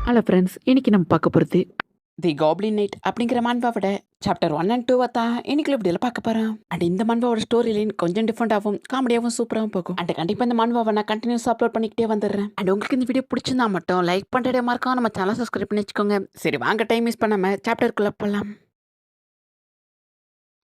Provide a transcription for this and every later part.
Hello friends, இன்னைக்கு நம்ம பார்க்க போகிறது தி காப்ளின் நைட் அப்படிங்கிற மான்வாவோட சாப்டர் 1 அண்ட் 2 தான் இன்னைக்குள்ள இப்படியெல்லாம் பார்க்க போகிறோம். அண்ட் இந்த மான்வாவோட ஸ்டோரி லைன் கொஞ்சம் டிஃப்ரெண்டாகவும் காமெடியாகவும் சூப்பராகவும் போகும். அண்ட் கண்டிப்பாக இந்த மான்வாவை நான் கண்டினியூஸ் அப்லோட் பண்ணிக்கிட்டே வந்துடுறேன். அண்ட் உங்களுக்கு இந்த வீடியோ பிடிச்சிருந்தா மட்டும் லைக் பண்ணுறதே மறக்காம நம்ம சேனல் சப்ஸ்கிரைப் பண்ணி வச்சுக்கோங்க. சரி வாங்க, டைம் மிஸ் பண்ணாமல் சாப்டருக்குள்ளே போகலாம்.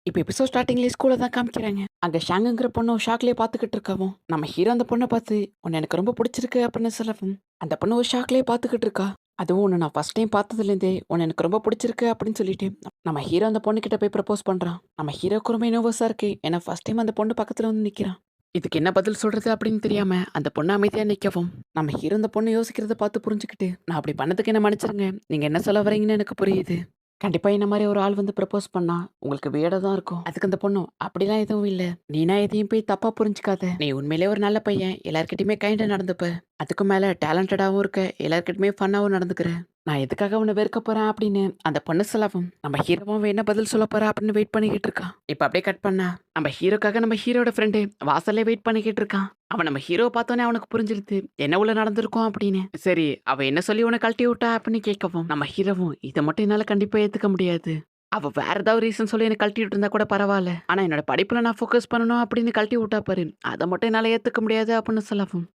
இப்போ எபிசோட் ஸ்டார்டிங்லேயே ஸ்கூலில் தான் காமிக்கிறாங்க. அங்கே ஷாங்குங்கிற பொண்ணும் ஷாக்லேயே பார்த்துக்கிட்டு இருக்கவும் நம்ம ஹீரோ அந்த பொண்ணை பார்த்து உன்னை எனக்கு ரொம்ப பிடிச்சிருக்கு அப்படின்னு சொல்லவும் அந்த பொண்ணு ஒரு ஷாக்லேயே பார்த்துக்கிட்டு இருக்கா. அதுவும் ஒன்று நான் ஃபர்ஸ்ட் டைம் பார்த்ததுலேருந்தே உன்னை எனக்கு ரொம்ப பிடிச்சிருக்கு அப்படின்னு சொல்லிட்டு நம்ம ஹீரோ அந்த பொண்ணுக்கிட்ட போய் ப்ரப்போஸ் பண்ணுறான். நம்ம ஹீரோக்கு ரொம்ப இனோவஸாக இருக்கு. ஏன்னா ஃபர்ஸ்ட் டைம் அந்த பொண்ணு பக்கத்தில் வந்து நிற்கிறான். இதுக்கு என்ன பதில் சொல்கிறது அப்படின்னு தெரியாமல் அந்த பொண்ணு அமைதியாக நிற்கவும் நம்ம ஹீரோ அந்த பொண்ணு யோசிக்கிறத பார்த்து புரிஞ்சுக்கிட்டு நான் அப்படி பண்ணதுக்கு என்ன மன்னிச்சிருங்க, நீங்கள் என்ன சொல்ல வரீங்கன்னு எனக்கு புரியுது. கண்டிப்பா என்ன மாதிரி ஒரு ஆள் வந்து ப்ரப்போஸ் பண்ணா உங்களுக்கு வியர்டா தான் இருக்கும். அதுக்கு அந்த பொண்ணு அப்படிலாம் எதுவும் இல்ல. நீனா எதையும் போய் தப்பா புரிஞ்சுக்காத. நீ உண்மையிலே ஒரு நல்ல பையன். எல்லார்கிட்டயுமே கைண்டா நடந்துப்ப. அதுக்கும் மேல டேலண்டடாவும் இருக்க. எல்லார்கிட்டயுமே ஃபன்னாவும் நடந்துக்கிற. நான் எதுக்காக உன்னை வெறுக்க போறேன் அப்படின்னு அந்த பொண்ணு சொல்லவும் நம்ம ஹீரோவும் என்ன பதில் சொல்ல போறா அப்படின்னு வெயிட் பண்ணிக்கிட்டு இருக்கான். இப்ப அப்படியே கட் பண்ணா நம்ம ஹீரோக்காக நம்ம ஹீரோட ஃப்ரெண்டு வாசல்லே வெயிட் பண்ணிக்கிட்டு இருக்கான். அவன் நம்ம ஹீரோ பார்த்தோன்னே அவனுக்கு புரிஞ்சிருது என்ன உள்ள நடந்திருக்கும் அப்படின்னு. சரி அவ என்ன சொல்லி உன்னை கழட்டி விட்டா அப்படின்னு கேட்கவும் நம்ம ஹீரோவும் இதை மட்டும் என்னால கண்டிப்பா ஏத்துக்க முடியாது. அவ வேற ஏதாவது ரீசன் சொல்லி எனக்கு கழட்டி விட்டு இருந்தா கூட பரவாயில்ல. ஆனா என்னோட படிப்புல நான் ஃபோக்கஸ் பண்ணணும் அப்படின்னு கழட்டி விட்டா பாரு, அதை மட்டும் என்னால ஏத்துக்க முடியாது அப்படின்னு சொல்லவும்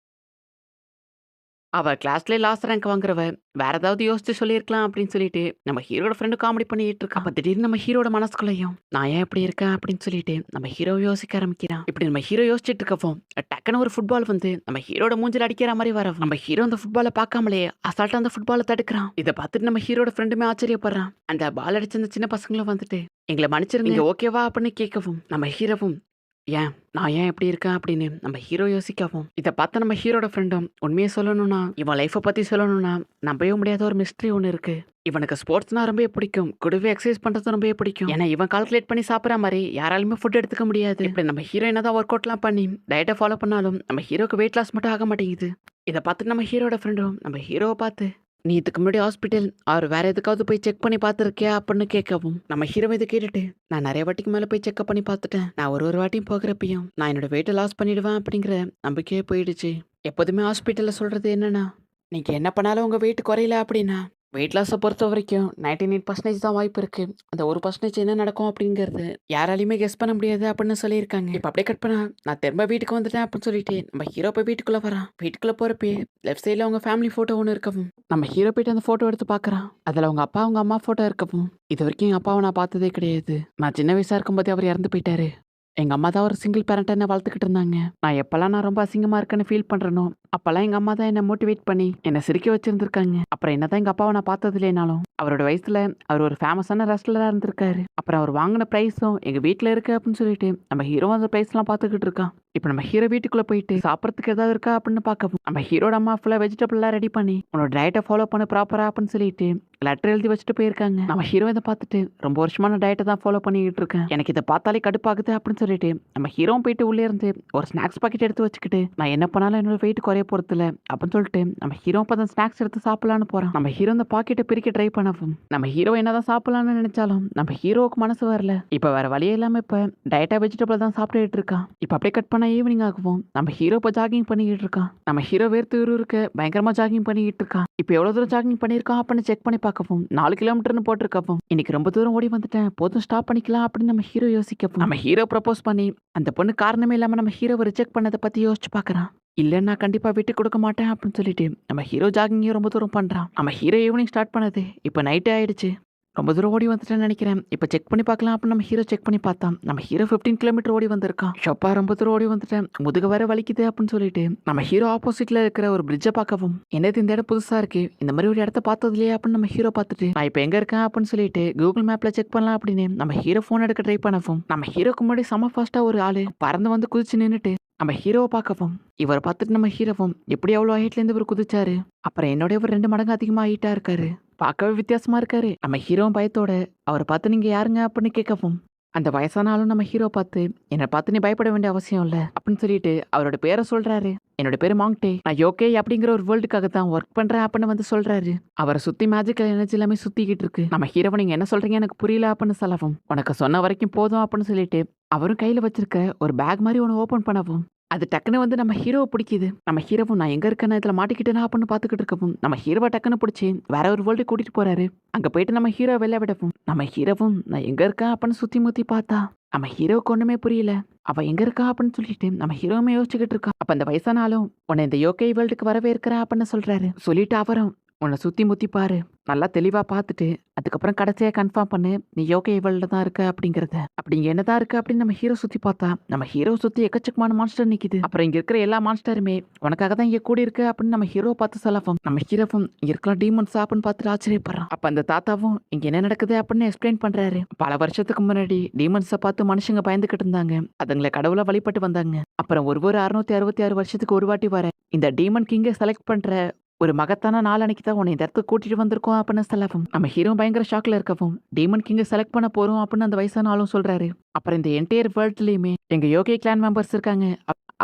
அவ கிளாஸ்லயே லாஸ்ட் ரேங்க் வாங்குறவ வேற ஏதாவது யோசிச்சு சொல்லியிருக்கலாம் அப்படின்னு சொல்லிட்டு நம்ம ஹீரோட ஃப்ரெண்டு காமெடி பண்ணிட்டு இருக்கா. அப்ப திடீர்னு நம்ம ஹீரோட மனசுக்குள்ளயும் நான் ஏன் இப்படி இருக்கேன் அப்படின்னு சொல்லிட்டு நம்ம ஹீரோ யோசிக்க ஆரம்பிக்கிறான். இப்படி நம்ம ஹீரோ யோசிச்சுட்டு இருக்கப்போ டக்குன்னு ஒரு ஃபுட்பால் வந்து நம்ம ஹீரோட மூஞ்சில அடிக்கிற மாதிரி வர நம்ம ஹீரோ அந்த ஃபுட்பாலை பார்க்காமலே அசால்ட்டா அந்த ஃபுட்பாலை தடுக்கிறான். இதை பார்த்துட்டு நம்ம ஹீரோட ஃப்ரெண்டுமே ஆச்சரியப்படுறான். அந்த பால் அடிச்ச அந்த சின்ன பசங்களும் வந்துட்டு எங்களை மன்னிச்சிருங்க ஓகேவா அப்படின்னு கேட்கவும் நம்ம ஹீரோவும் ஏன் நான் ஏன் எப்படி இருக்கேன் அப்படின்னு நம்ம ஹீரோ யோசிக்கவும் இதை பார்த்து நம்ம ஹீரோட ஃப்ரெண்டும் உண்மையை சொல்லணும்னா இவன் லைஃப்பை பற்றி சொல்லணும்னா நம்பவே முடியாத ஒரு மிஸ்ட்ரி ஒன்று இருக்கு. இவனுக்கு ஸ்போர்ட்ஸ்னா ரொம்ப பிடிக்கும். கூடவே எக்ஸசைஸ் பண்ணுறது ரொம்ப பிடிக்கும். ஏன்னா இவன் கால்குலேட் பண்ணி சாப்பிட்ற மாதிரி யாராலுமே ஃபுட் எடுத்துக்க முடியாது. இப்படி நம்ம ஹீரோ என்னதான் ஒர்க் அவுட்லாம் பண்ணி டயட்டை ஃபாலோ பண்ணாலும் நம்ம ஹீரோக்கு வெயிட் லாஸ் மட்டும் ஆக மாட்டேங்குது. இதை பார்த்துட்டு நம்ம ஹீரோட ஃப்ரெண்டும் நம்ம ஹீரோவை பார்த்து நீ இதுக்கு முன்னாடி ஹாஸ்பிட்டல் அவர் வேற எதுக்காவது போய் செக் பண்ணி பார்த்துருக்கியா அப்படின்னு கேட்கவும் நம்ம ஹீரோ இதை கேட்டுட்டு நான் நிறைய வாட்டிக்கு மேலே போய் செக்அப் பண்ணி பார்த்துட்டேன். நான் ஒரு வாட்டியும் போகிறப்பையும் நான் என்னோட வெயிட்டை லாஸ் பண்ணிடுவேன் அப்படிங்கிற நம்பிக்கையே போயிடுச்சு. எப்போதுமே ஹாஸ்பிட்டலில் சொல்கிறது என்னன்னா நீங்கள் என்ன பண்ணாலும் உங்கள் வெயிட் குறையல அப்படின்னா வெயிட் லாஸை பொறுத்த வரைக்கும் 98% தான் வாய்ப்பு இருக்கு. அந்த 1% என்ன நடக்கும் அப்படிங்கிறது யாராலையுமே கெஸ் பண்ண முடியாது அப்படின்னு சொல்லியிருக்காங்க. இப்போ அப்படியே கட் பண்ணா நான் திரும்ப வீட்டுக்கு வந்துட்டேன் அப்படின்னு சொல்லிட்டு நம்ம ஹீரோ போய் வீட்டுக்குள்ள வரான். வீட்டுக்குள்ள போறப்பே லெஃப்ட் சைடில் அவங்க ஃபேமிலி ஃபோட்டோ ஒன்று இருக்கவும் நம்ம ஹீரோ போயிட்டு அந்த ஃபோட்டோ எடுத்து பார்க்குறான். அதில் அவங்க அப்பா அவங்க அம்மா ஃபோட்டோ இருக்கவும் இது வரைக்கும் எங்கள் அப்பாவை நான் பார்த்ததே கிடையாது. நான் சின்ன வயசாக இருக்கும்போதே அவர் இறந்து போயிட்டாரு. எங்கள் அம்மா தான் ஒரு சிங்கிள் பேரண்ட்டாக என்ன வளர்த்துக்கிட்டு இருந்தாங்க. நான் எப்போல்லாம் நான் ரொம்ப அசிங்கமாக இருக்கேன்னு ஃபீல் பண்ணுறனோ அப்போல்லாம் எங்கள் அம்மா தான் என்னை மோட்டிவேட் பண்ணி என்னை சிரிக்க வச்சுருந்துருக்காங்க. அப்புறம் என்ன தான் எங்கள் அப்பாவை நான் பார்த்தது இல்லைனாலும் அவரோட வயசில் அவர் ஒரு ஃபேமஸான ரெஸ்லராக இருந்திருக்காரு. அப்புறம் அவர் வாங்கின ப்ரைஸும் எங்கள் வீட்டில் இருக்கு அப்படின்னு சொல்லிட்டு நம்ம ஹீரோ அந்த ப்ரைஸ்லாம் பார்த்துக்கிட்டு இருக்கான். இப்போ நம்ம ஹீரோ வீட்டுக்குள்ளே போயிட்டு சாப்பிட்றதுக்கு ஏதாவது இருக்கா அப்படின்னு பார்க்கவும் நம்ம ஹீரோட அம்மா ஃபுல்லாக வெஜிடபிள்லாம் ரெடி பண்ணி உன்னோட டயட்டை ஃபாலோ பண்ண ப்ராப்பரா அப்படின்னு சொல்லிட்டு லெட்டர் எழுதி வச்சுட்டு போயிருக்காங்க. நம்ம ஹீரோ இதை பார்த்துட்டு ரொம்ப வருஷமான டயட்டை தான் ஃபாலோ பண்ணிக்கிட்டு இருக்கேன், எனக்கு இதை பார்த்தாலே கடுப்பாகுது அப்படின்னு சொல்லிட்டு நம்ம ஹீரோ போயிட்டு உள்ளே இருந்து ஒரு ஸ்நாக்ஸ் பாக்கெட் எடுத்து வச்சுக்கிட்டு நான் என்ன பண்ணாலும் என்னோட வெயிட் குறைய போறது இல்லை அப்படின்னு சொல்லிட்டு நம்ம ஹீரோ அப்போ ஸ்நாக்ஸ் எடுத்து சாப்பிடலான்னு போறான். நம்ம ஹீரோ அந்த பாக்கெட்டை பிரிக்க ட்ரை பண்ணவும் நம்ம ஹீரோ என்னதான் சாப்பிடலாம்னு நினைச்சாலும் நம்ம ஹீரோவுக்கு மனசு வரல. இப்போ வேற வழியே இல்லாம இப்ப டயட்டா வெஜிடபிள் தான் சாப்பிட்டுட்டு இருக்கான். இப்போ அப்படியே கட் பண்ண ஈவினிங் ஆகும். நம்ம ஹீரோ இப்போ ஜாகிங் பண்ணிக்கிட்டு இருக்கான். நம்ம ஹீரோ வேர்த்து இருக்க பயங்கரமா ஜாகிங் பண்ணிக்கிட்டு இருக்கான். இப்போ எவ்வளவு தூரம் ஜாகிங் பண்ணியிருக்கான் அப்படின்னு செக் பண்ணி பார்க்கவும் 4 கிலோமீட்டர்னு போட்டிருக்கவும் இன்னைக்கு ரொம்ப தூரம் ஓடி வந்துட்டேன், போதும் ஸ்டாப் பண்ணிக்கலாம் அப்படின்னு நம்ம ஹீரோ யோசிக்கவும் நம்ம ஹீரோ ப்ரப்போஸ் பண்ணி அந்த பொண்ணு காரணமே இல்லாம நம்ம ஹீரோவை ரிஜெக்ட் பண்ணதை பத்தி யோசிச்சு பார்க்கறான். இல்ல நான் கண்டிப்பா விட்டு கொடுக்க மாட்டேன் அப்படின்னு சொல்லிட்டு நம்ம ஹீரோ ஜாகிங்கையும் ரொம்ப தூரம் பண்றான். நம்ம ஹீரோ ஈவினிங் ஸ்டார்ட் பண்ணது இப்போ நைட்டே ஆயிடுச்சு. ரொம்ப தூரம் ஓடி வந்துட்டேன்னு நினைக்கிறேன். இப்போ செக் பண்ணி பார்க்கலாம் அப்படின்னு நம்ம ஹீரோ செக் பண்ணி பார்த்தான். நம்ம ஹீரோ 15 கிலோமீட்டர் ஓடி வந்திருக்கான். ஷப்பா ரொம்ப தூரம் ஓடி வந்துட்டேன், முதுகு வர வலிக்குது அப்படின்னு சொல்லிட்டு நம்ம ஹீரோ ஆப்போசிட்ல இருக்கிற ஒரு பிரிட்ஜை பார்க்கவும் என்னது இந்த இடம் புதுசா இருக்கு, இந்த மாதிரி ஒரு இடத்த பார்த்தது இல்லையா அப்படின்னு நம்ம ஹீரோ பார்த்துட்டு நான் இப்போ எங்க இருக்கேன் அப்படின்னு சொல்லிட்டு கூகுள் மேப்ல செக் பண்ணலாம் அப்படின்னு நம்ம ஹீரோ ஃபோன் எடுக்க ட்ரை பண்ணவும் நம்ம ஹீரோக்கு முன்னாடி செம ஃபாஸ்டா ஒரு ஆளு பறந்து வந்து குதிச்சு நின்னுட்டு நம்ம ஹீரோவை பார்க்கவும் இவரை பார்த்துட்டு நம்ம ஹீரோவும் எப்படி அவ்வளோ ஹைட்லேருந்து இவர் குதிச்சாரு, அப்புறம் என்னோட இவர் 2 மடங்கு அதிகமாக ஹைட்டா இருக்காரு, பார்க்கவே வித்தியாசமா இருக்காரு. நம்ம ஹீரோவும் பயத்தோட அவரை பார்த்து நீங்க யாருங்க அப்படின்னு கேட்கவும் அந்த வயசான ஆளும் நம்ம ஹீரோ பார்த்து என்னை பார்த்து நீ பயப்பட வேண்டிய அவசியம் இல்லை அப்படின்னு சொல்லிட்டு அவரோட பேரை சொல்றாரு. என்னோட பேரு மாங்டே, நான் யோகே அப்படிங்கிற ஒரு வேர்ல்டுக்காக தான் ஒர்க் பண்றேன் அப்படின்னு வந்து சொல்றாரு. அவரை சுத்தி மேஜிக்கல் எனர்ஜி எல்லாமே சுத்திக்கிட்டு இருக்கு. நம்ம ஹீரோவை நீங்க என்ன சொல்றீங்க எனக்கு புரியல அப்படின்னு சொல்லவும் உனக்கு சொன்ன வரைக்கும் போதும் அப்படின்னு சொல்லிட்டு அவரும் கையில வச்சிருக்க ஒரு பேக் மாதிரி ஒன்று ஓபன் பண்ணவும் அது டக்குன்னு வந்து நம்ம ஹீரோவ பிடிக்குது. நம்ம ஹீரோவும் நான் எங்க இருக்கேன், நான் இதுல மாட்டிக்கிட்டேனா அப்படின்னு பார்த்துக்கிட்டு இருக்கவும், நம்ம ஹீரோவ டக்குன்னு பிடிச்சு வேற ஒரு வேர்ல்டுக்கு கூட்டிட்டு போறாரு. அங்க போயிட்டு நம்ம ஹீரோவ வெளில விடவும், நம்ம ஹீரோவும் நான் எங்க இருக்கேன் அப்படின்னு சுத்தி முத்தி பார்த்தா, நம்ம ஹீரோவுக்கு ஒண்ணுமே புரியல. அவ எங்க இருக்கா அப்படின்னு சொல்லிட்டு நம்ம ஹீரோவுமே யோசிச்சுக்கிட்டு இருக்கா. அப்ப அந்த வயசான ஆளும் உன்னை இந்த யோகை வேர்ல்டுக்கு வரவேற்கிறேன் அப்படின்னு சொல்றாரு. சொல்லிட்டு அவரும் உன்னை சுத்தி முத்தி பாரு. நல்லா தெளிவா பார்த்துட்டு, அதுக்கப்புறம் கடைசியா கன்ஃபார்ம் பண்ணு. நீ யோகை வேர்ல்டுல தான் இருக்க அப்படிங்கிறத. அப்படி இங்க என்னதான் இருக்கு அப்படின்னு நம்ம ஹீரோ சுத்தி பார்த்தா, நம்ம ஹீரோ சுத்தி எக்கச்சக்கமான மான்ஸ்டர் நிக்குது. அப்புறம் இங்க இருக்கிற எல்லா மான்ஸ்டருமே உனக்காக தான் இங்க கூடி இருக்கு அப்படின்னு நம்ம ஹீரோ பார்த்து சொல்லவும், நம்ம ஹீரோவும் இங்க இருக்கலாம் டீமன்ஸ் அப்படின்னு பார்த்துட்டு ஆச்சரியப்படுறான். அப்ப அந்த தாத்தாவும் இங்க என்ன நடக்குது அப்படின்னு எக்ஸ்பிளைன் பண்றாரு. பல வருஷத்துக்கு முன்னாடி டீமன்ஸை பார்த்து மனுஷங்க பயந்துகிட்டு இருந்தாங்க. அதுங்களை கடவுளை வழிபட்டு வந்தாங்க. அப்புறம் ஒரு 666 வருஷத்துக்கு ஒரு வாட்டி வர இந்த டீமன் கிங்கை செலக்ட் பண்ற ஒரு மகத்தான நாள் அன்னைக்கு தான் உன்னை இந்த இடத்துக்கு கூட்டிட்டு வந்திருக்கோம் அப்படின்னு சொல்லவும், நம்ம ஹீரோ பயங்கர ஷாக்ல இருக்கவும், டீமன் கிங்க செலக்ட் பண்ண போறோம் அப்படின்னு அந்த வயசான ஆளும் சொல்றாரு. அப்புறம் இந்த என்டையர் வேர்ல்ட்லயுமே எங்க யோகி கிளான் மெம்பர்ஸ் இருக்காங்க.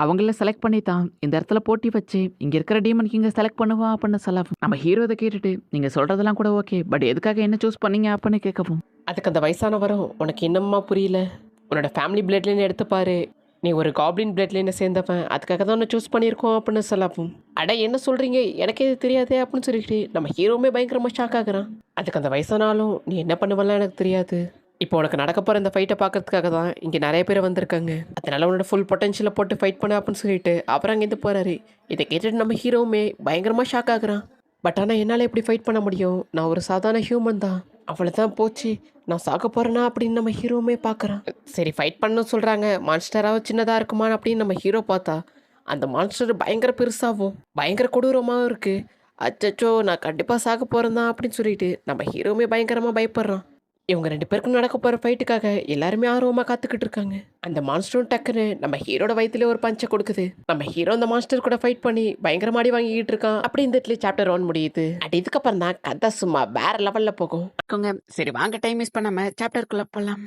அவங்கள செலக்ட் பண்ணி தான் இந்த இடத்துல போட்டி வச்சு இங்க இருக்கிற டீமன் கிங்க செலக்ட் பண்ணுவா அப்படின்னு சொல்லவும், நம்ம ஹீரோ இதை கேட்டுட்டு நீங்க சொல்றதெல்லாம் கூட ஓகே, பட் எதுக்காக என்ன சூஸ் பண்ணீங்க அப்படின்னு கேட்கவும், அதுக்கு அந்த வயசானவரும், உனக்கு என்னம்மா புரியல? உன்னோட ஃபேமிலி பிளட்லேன்னு எடுத்து பாரு. நீ ஒரு காப்ளின் பிளட்லேன்னு சேர்ந்தவன். அதுக்காக தான் உன்னை சூஸ் பண்ணியிருக்கோம் அப்படின்னு சொல்லவும், அட என்ன சொல்கிறீங்க, எனக்கே இது தெரியாதே அப்படின்னு சொல்லிட்டு நம்ம ஹீரோவுமே பயங்கரமாக ஷாக் ஆகுறான். அதுக்கு அந்த வயசானாலும், நீ என்ன பண்ணுவலாம் எனக்கு தெரியாது. இப்போ உனக்கு நடக்க போகிற இந்த ஃபைட்டை பார்க்கறதுக்காக தான் இங்கே நிறைய பேர் வந்திருக்காங்க. அதனால உன்னோட ஃபுல் பொட்டன்ஷியலை போட்டு ஃபைட் பண்ண அப்படின்னு சொல்லிட்டு அப்புறம் அங்கேருந்து போகிறாரு. இதை கேட்டுட்டு நம்ம ஹீரோவுமே பயங்கரமாக ஷாக் ஆகுறான். பட் ஆனால் என்னால் எப்படி ஃபைட் பண்ண முடியும்? நான் ஒரு சாதாரண ஹியூமன் தான். அவ்வளோதான் போச்சு, நான் சாக போகிறேனா அப்படின்னு நம்ம ஹீரோவுமே பார்க்குறான். சரி ஃபைட் பண்ணணும்னு சொல்கிறாங்க, மான்ஸ்டராகவும் சின்னதாக இருக்குமா அப்படின்னு நம்ம ஹீரோ பார்த்தா, அந்த மான்ஸ்டர் பயங்கர பெருசாகவும் பயங்கர கொடூரமாகவும் இருக்குது. அச்சச்சோ, நான் கண்டிப்பாக சாக போகிறேன் தான் அப்படின்னு சொல்லிட்டு நம்ம ஹீரோவுமே பயங்கரமாக பயப்படுறான். இவங்க 2 பேருக்கும் நடக்க போகிற ஃபைட்டுக்காக எல்லாருமே ஆர்வமாக காத்துக்கிட்டு இருக்காங்க. அந்த மான்ஸ்டரும் டக்குன்னு நம்ம ஹீரோட வயித்துல ஒரு பஞ்சை கொடுக்குது. நம்ம ஹீரோ அந்த மான்ஸ்டர் கூட ஃபைட் பண்ணி பயங்கரமா அடி வாங்கிக்கிட்டு இருக்கான். அப்படி இந்த இடத்துல சாப்டர் 1 முடியுது. அடி இதுக்கப்புறம் தான் கதை சும்மா வேற லெவல்ல போகும். சரி வாங்க டைம் மிஸ் பண்ணாம சாப்டருக்குள்ள போலாம்.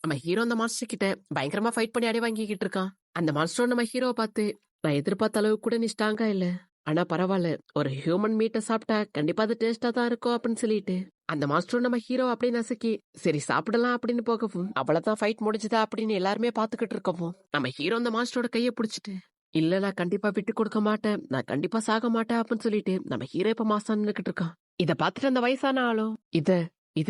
நம்ம ஹீரோ அந்த மான்ஸ்டர் கிட்ட பயங்கரமா ஃபைட் பண்ணி அடி வாங்கிக்கிட்டு இருக்கான். அந்த மான்ஸ்டர் நம்ம ஹீரோவை பார்த்து, நான் எதிர்பார்த்த அளவுக்கு கூட நீ ஸ்ட்ராங்கா இல்ல, ஆனா பரவாயில்ல, ஒரு ஹியூமன் மீட்டை சாப்பிட்டா கண்டிப்பா அது டேஸ்டா தான் இருக்கும் அப்படின்னு சொல்லிட்டு அந்த மாஸ்டர் நம்ம ஹீரோ அப்படின்னு நசுக்கி சரி சாப்பிடலாம் அப்படின்னு போகவும், அவ்வளவுதான் ஃபைட் முடிஞ்சுதா அப்படின்னு எல்லாருமே பாத்துக்கிட்டு இருக்கவும், நம்ம ஹீரோ அந்த மாஸ்டரோட கையை பிடிச்சிட்டு, இல்ல நான் கண்டிப்பா விட்டு கொடுக்க மாட்டேன், நான் கண்டிப்பா சாக மாட்டேன் அப்படின்னு சொல்லிட்டு நம்ம ஹீரோ இப்ப மாசம் நின்னுக்கிட்டு இருக்கான். இத பாத்துட்டு அந்த வயசான ஆளும், இது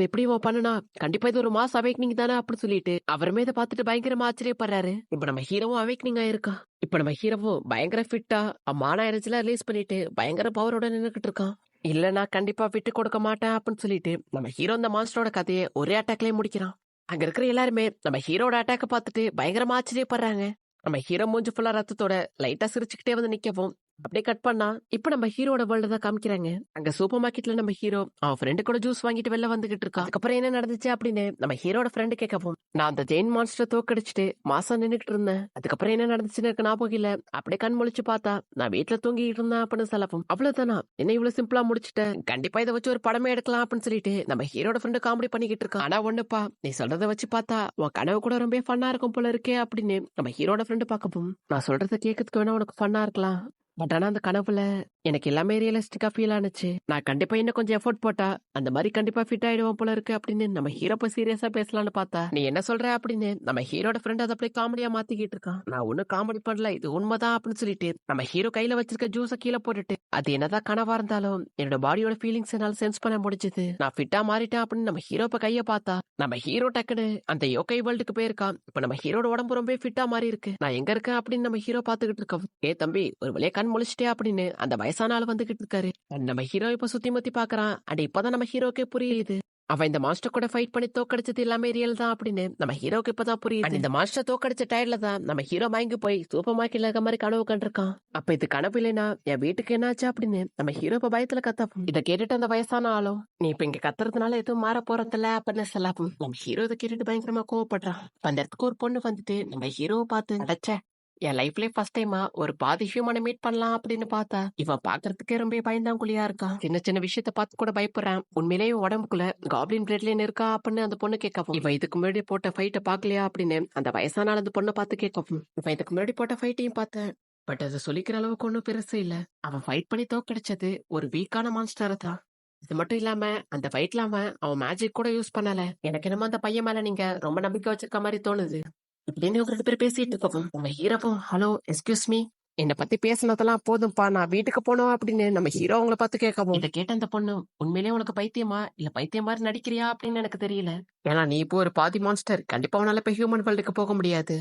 எப்படி இவன் பண்ணுனா, கண்டிப்பா இது ஒரு மாஸ் அவேக்னிங் தானே அப்படின்னு சொல்லிட்டு அவருமே இதை பார்த்துட்டு பயங்கரமா ஆச்சரியப்படுறாரு. இப்ப நம்ம ஹீரோவும் அவேக்னிங் ஆயிருக்கா. இப்ப நம்ம ஹீரோவும் பயங்கர ஃபிட்டா மான எனர்ஜில ரிலீஸ் பண்ணிட்டு பயங்கர பவரோட நின்னுக்கிட்டு இருக்கான். இல்ல நான் கண்டிப்பா விட்டு கொடுக்க மாட்டேன் அப்படின்னு சொல்லிட்டு நம்ம ஹீரோ இந்த மாஸ்டரோட கதையை ஒரே அட்டாக்லயே முடிக்கிறான். அங்க இருக்கிற எல்லாருமே நம்ம ஹீரோட அட்டாக்க பார்த்துட்டு பயங்கரமா ஆச்சரியப்படுறாங்க. நம்ம ஹீரோ மூஞ்சி ஃபுல்லா ரத்தத்தோட லைட்டா சிரிச்சுக்கிட்டே வந்து நிக்கவும், அப்படியே கட் பண்ணா இப்ப நம்ம ஹீரோட வேர்ல்டு தான் காமிக்கிறாங்க. அங்க சூப்பர் மார்க்கெட்ல நம்ம ஹீரோ அவன் ஃப்ரெண்டு கூட ஜூஸ் வாங்கிட்டு வெளில வந்துகிட்டு இருக்கான். அதுக்கப்புறம் என்ன நடந்துச்சு அப்படின்னு நம்ம ஹீரோட ஃப்ரெண்டு கேட்கவும், நான் அந்த ஜெயின் மான்ஸ்டர் தோக்கடிச்சிட்டு மாசம் நின்னுகிட்டு இருந்தேன். அதுக்கப்புறம் என்ன நடந்துச்சுன்னு எனக்கு ஞாபகம் இல்ல. அப்படியே கண் முழிச்சு பார்த்தா நான் வீட்டுல தூங்கிட்டு இருந்தேன் அப்படின்னு சொல்லவும், அவ்வளவுதானா, என்ன இவ்வளவு சிம்பிளா முடிச்சுட்டேன், கண்டிப்பா இதை வச்சு ஒரு படமே எடுக்கலாம் அப்படின்னு சொல்லிட்டு நம்ம ஹீரோட ஃப்ரெண்டு காமெடி பண்ணிக்கிட்டு இருக்கான். ஆனா ஒண்ணுப்பா, நீ சொல்றத வச்சு பார்த்தா உன் கனவு கூட ரொம்ப ஃபன்னா இருக்கும் போல இருக்கே அப்படின்னு நம்ம ஹீரோட ஃப்ரெண்டு பார்க்கவும், நான் சொல்றத கேட்கறதுக்கு வேணா உனக்கு ஃபன்னா இருக்கலாம், பட் ஆனா அந்த கனவுல எனக்கு எல்லாமே ரியலிஸ்டிக்கா ஃபீல் ஆனிச்சு. நான் கண்டிப்பா இன்னும் கொஞ்சம் எஃபோர்ட் போட்டா அந்த மாதிரி கண்டிப்பா ஃபிட் ஆயிடுவோம் போல இருக்கு அப்படின்னு நம்ம ஹீரோ இப்ப சீரியஸா பேசலாம்னு பார்த்தா, நீ என்ன சொல்ற அப்படின்னு நம்ம ஹீரோட ஃப்ரெண்ட் அதை அப்படியே காமெடியா மாத்திக்கிட்டு இருக்கான். நான் ஒன்னும் காமெடி பண்ணல, இது உண்மைதான் அப்படின்னு சொல்லிட்டு நம்ம ஹீரோ கையில வச்சிருக்க ஜூஸ கீழே போட்டுட்டு, அது என்னதான் கனவா இருந்தாலும் என்னோட பாடியோட ஃபீலிங்ஸ் என்னால சென்ஸ் பண்ண முடிஞ்சது, நான் ஃபிட்டா மாறிட்டேன் அப்படின்னு நம்ம ஹீரோ இப்ப கைய பார்த்தா, நம்ம ஹீரோ டக்குன்னு அந்த யோகை வேர்ல்டுக்கு போயிருக்கான். இப்ப நம்ம ஹீரோட உடம்பு ரொம்ப ஃபிட்டா மாறி இருக்கு. நான் எங்க இருக்கேன் அப்படின்னு நம்ம ஹீரோ பாத்துக்கிட்டு இருக்கோம். ஏ தம்பி, ஒரு வழியா கண் முழிச்சிட்டே அப்படின்னு அந்த வயசான ஆள் வந்துகிட்டு இருக்காரு. நம்ம ஹீரோ இப்ப சுத்தி முத்தி பாக்குறான். அண்ட் இப்பதான் நம்ம ஹீரோக்கே புரியுது, அவன் இந்த மாஸ்டர் கூட ஃபைட் பண்ணி தோக்கடிச்சது எல்லாமே ரியல் தான் அப்படின்னு நம்ம ஹீரோக்கு இப்பதான் புரியுது. இந்த மாஸ்டர் தோக்கடிச்ச டயர்ல தான் நம்ம ஹீரோ மயங்கி போய் சூப்பர் மார்க்கெட்ல இருக்க மாதிரி கனவு கண்டிருக்கான். அப்ப இது கனவு இல்லைன்னா என் வீட்டுக்கு என்னாச்சு அப்படின்னு நம்ம ஹீரோ இப்ப பயத்துல கத்தப்போம். இதை கேட்டுட்டு அந்த வயசான ஆளும், நீ இப்ப இங்க கத்துறதுனால எதுவும் மாற போறதில்ல அப்படின்னு சொல்லப்போம். நம்ம ஹீரோ இதை கேட்டுட்டு பயங்கரமா கோவப்படுறான். அந்த இடத்துக்கு ஒரு பொண்ணு வந்துட்டு நம்ம ஹீரோவை பார்த்து, அடைச்ச என் லைஃப்லயே ஃபர்ஸ்ட் டைமா ஒரு பாதி ஹியூமனை மீட் பண்ணலாம் அப்படின்னு பார்த்தா, இவன் பாக்குறதுக்கே ரொம்ப பயந்தாங்குழியா இருக்கான். சின்ன சின்ன விஷயத்த பார்த்து கூட பயப்படுறான். உண்மையிலேயே உடம்புக்குள்ள காப்ளின் பிளட்லேன்னு இருக்கா அப்படின்னு அந்த பொண்ணு கேட்கவும், இவன் இதுக்கு முன்னாடி போட்ட ஃபைட்டை பாக்கலையா அப்படின்னு அந்த வயசான அந்த பொண்ணை பார்த்து கேட்கவும், இவன் இதுக்கு முன்னாடி போட்ட ஃபைட்டையும் பார்த்தேன், பட் அதை சொல்லிக்கிற அளவுக்கு ஒன்றும் பெருசு இல்ல. அவன் ஃபைட் பண்ணி தோக்கடிச்சது ஒரு வீக்கான மான்ஸ்டர் தான். இது மட்டும் இல்லாம அந்த ஃபைட்ல அவன் மேஜிக் கூட யூஸ் பண்ணல. எனக்கு என்னமோ அந்த பையன் மேல நீங்க ரொம்ப நம்பிக்கை வச்சிருக்க மாதிரி தோணுது. இப்படின்னு இவங்க 2 பேரும் பேசிட்டு இருக்கவும் நம்ம ஹீரோவும் ஹலோ எக்ஸ்கியூஸ் மீ என்னை பத்தி பேசினதெல்லாம் போதும்பா நான் வீட்டுக்கு போனோம் அப்படின்னு நம்ம ஹீரோ அவங்கள பார்த்து கேட்கவும் இதை கேட்ட அந்த பொண்ணு உண்மையிலேயே உனக்கு பைத்தியமா இல்ல பைத்தியம் மாதிரி நடிக்கிறியா அப்படின்னு எனக்கு தெரியல. ஏன்னா நீ இப்போ ஒரு பாதி மான்ஸ்டர் கண்டிப்பா உன்னால இப்ப ஹியூமன் வேர்ல்டுக்கு போக முடியாது.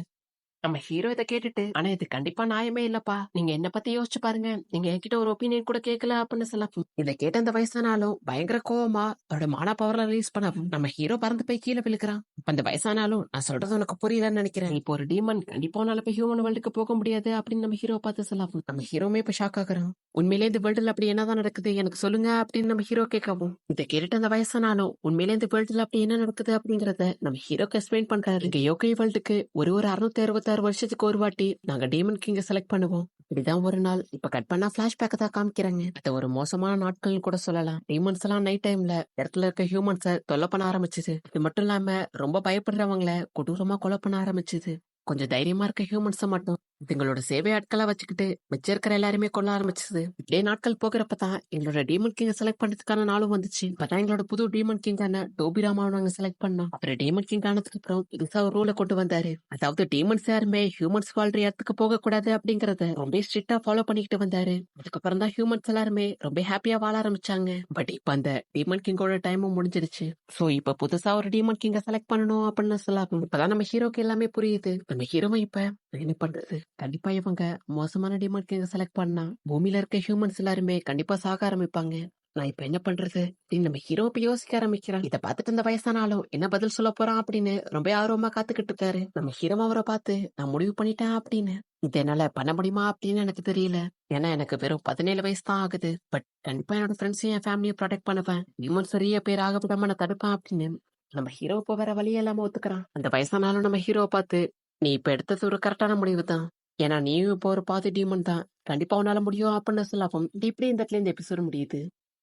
நம்ம ஹீரோ இதை கேட்டுட்டு ஆனா இது கண்டிப்பா நியாயமே இல்லப்பா நீங்க என்ன பத்தி யோசிச்சு பாருங்க நீங்க என்கிட்ட ஒரு ஒப்பீனியன் கூட கேட்கல அப்படின்னு சொல்லலாம். இதை கேட்ட அந்த வயசானாலும் பயங்கர கோவமா அவரோட மானா பவர்ல ரிலீஸ் பண்ண நம்ம ஹீரோ பறந்து போய் கீழே விழுக்கிறான். அப்ப அந்த வயசானாலும் நான் சொல்றது உனக்கு புரியலன்னு நினைக்கிறேன் இப்போ ஒரு டீமன் கண்டிப்பா உன்னால இப்ப ஹியூமன் வேர்ல்டுக்கு போக முடியாது அப்படின்னு நம்ம ஹீரோ பார்த்து சொல்லலாம். நம்ம ஹீரோமே இப்ப ஷாக் ஆகுறான். உண்மையிலே இந்த வேர்ல்டுல அப்படி என்னதான் நடக்குது எனக்கு சொல்லுங்க அப்படின்னு நம்ம ஹீரோ கேட்கவும் இதை கேட்டுட்டு அந்த வயசானாலும் உண்மையிலே இந்த வேர்ல்டுல அப்படி என்ன நடக்குது அப்படிங்கறத நம்ம ஹீரோக்கு எக்ஸ்பிளைன் பண்றாரு. இங்க யோகை வேர்ல்டுக்கு ஒரு 666 வருஷத்துக்கு ஒரு வாட்டி நாங்க டீமன் கிங்க செலக்ட் பண்ணுவோம். இப்படிதான் ஒரு நாள் இப்ப கட் பண்ணா பிளாஷ்பேக் தான் காமிக்கிறாங்க. அது ஒரு மோசமான நாட்கள்னு கூட சொல்லலாம். டீமன்ஸ் எல்லாம் நைட் டைம்ல இடத்துல இருக்க ஹியூமன்ஸ தொல்லை பண்ண ஆரம்பிச்சுது. இது மட்டும் இல்லாம ரொம்ப பயப்படுறவங்கள கொடூரமா கொலை பண்ண ஆரம்பிச்சுது. கொஞ்சம் தைரியமா இருக்க ஹியூமன்ஸ மட்டும் இதுங்களோட சேவை ஆட்களா வச்சுக்கிட்டு மிச்சம் இருக்கிற எல்லாருமே கொல்ல ஆரம்பிச்சது. இப்படியே நாட்கள் போகிறப்பதான் எங்களோட டீமன் கிங்க செலக்ட் பண்றதுக்கான நாளும் வந்துச்சு. இப்பதான் எங்களோட புது டீமன் கிங்கான டோபி ராமாவை நாங்க செலக்ட் பண்ணோம். அப்புறம் டீமன் கிங் ஆனதுக்கு அப்புறம் புதுசா ஒரு ரூலை கொண்டு வந்தாரு. அதாவது டீமன்ஸ் யாருமே ஹியூமன்ஸ் வாழ்ற இடத்துக்கு போக கூடாது அப்படிங்கறத ரொம்ப ஸ்ட்ரிக்டா ஃபாலோ பண்ணிக்கிட்டு வந்தாரு. அதுக்கப்புறம் தான் ஹியூமன்ஸ் எல்லாருமே ரொம்ப ஹாப்பியா வாழ ஆரம்பிச்சாங்க. பட் இப்ப அந்த டீமன் கிங்கோட டைமும் முடிஞ்சிருச்சு. சோ இப்ப புதுசா ஒரு டீமன் கிங்க செலக்ட் பண்ணணும் அப்படின்னு சொல்லலாம். இப்பதான் நம்ம ஹீரோக்கு எல்லாமே புரியுது. நம்ம ஹீரோவை இப்ப என்ன பண்றது கண்டிப்பா இவங்க மோசமான டீமன் கிங்க செலக்ட் பண்ணா பூமியில இருக்க ஹியூமன்ஸ் எல்லாருமே கண்டிப்பா சாக ஆரம்பிப்பாங்க. நான் இப்ப என்ன பண்றது அப்படின்னு நம்ம ஹீரோ இப்ப யோசிக்க ஆரம்பிக்கிறான். இதை பார்த்துட்டு இந்த வயசானாலும் என்ன பதில் சொல்ல போறான் அப்படின்னு ரொம்ப ஆர்வமா காத்துக்கிட்டு இருக்காரு. நம்ம ஹீரோ அவரை பார்த்து நான் முடிவு பண்ணிட்டேன் அப்படின்னு இது என்னால பண்ண முடியுமா அப்படின்னு எனக்கு தெரியல. ஏன்னா எனக்கு வெறும் 17 வயசு தான் ஆகுது. பட் கண்டிப்பா என்னோட ஃப்ரெண்ட்ஸையும் என் ஃபேமிலியும் ப்ரொடெக்ட் பண்ணுவேன். ஹியூமன் சரிய பேர் ஆக விடாம நான் தடுப்பேன் அப்படின்னு நம்ம ஹீரோ இப்போ வேற வழியே இல்லாம ஒத்துக்கிறான். அந்த வயசானாலும் நம்ம ஹீரோவை பார்த்து நீ இப்ப எடுத்தது ஒரு கரெக்டான முடிவு தான். ஏன்னா நீயும் இப்போ ஒரு பாதி டீமன் தான். கண்டிப்பா உன்னால முடியும் அப்படின்னு சொல்லவும் இப்படி இந்த இடத்துல இந்த எபிசோடு முடியுது.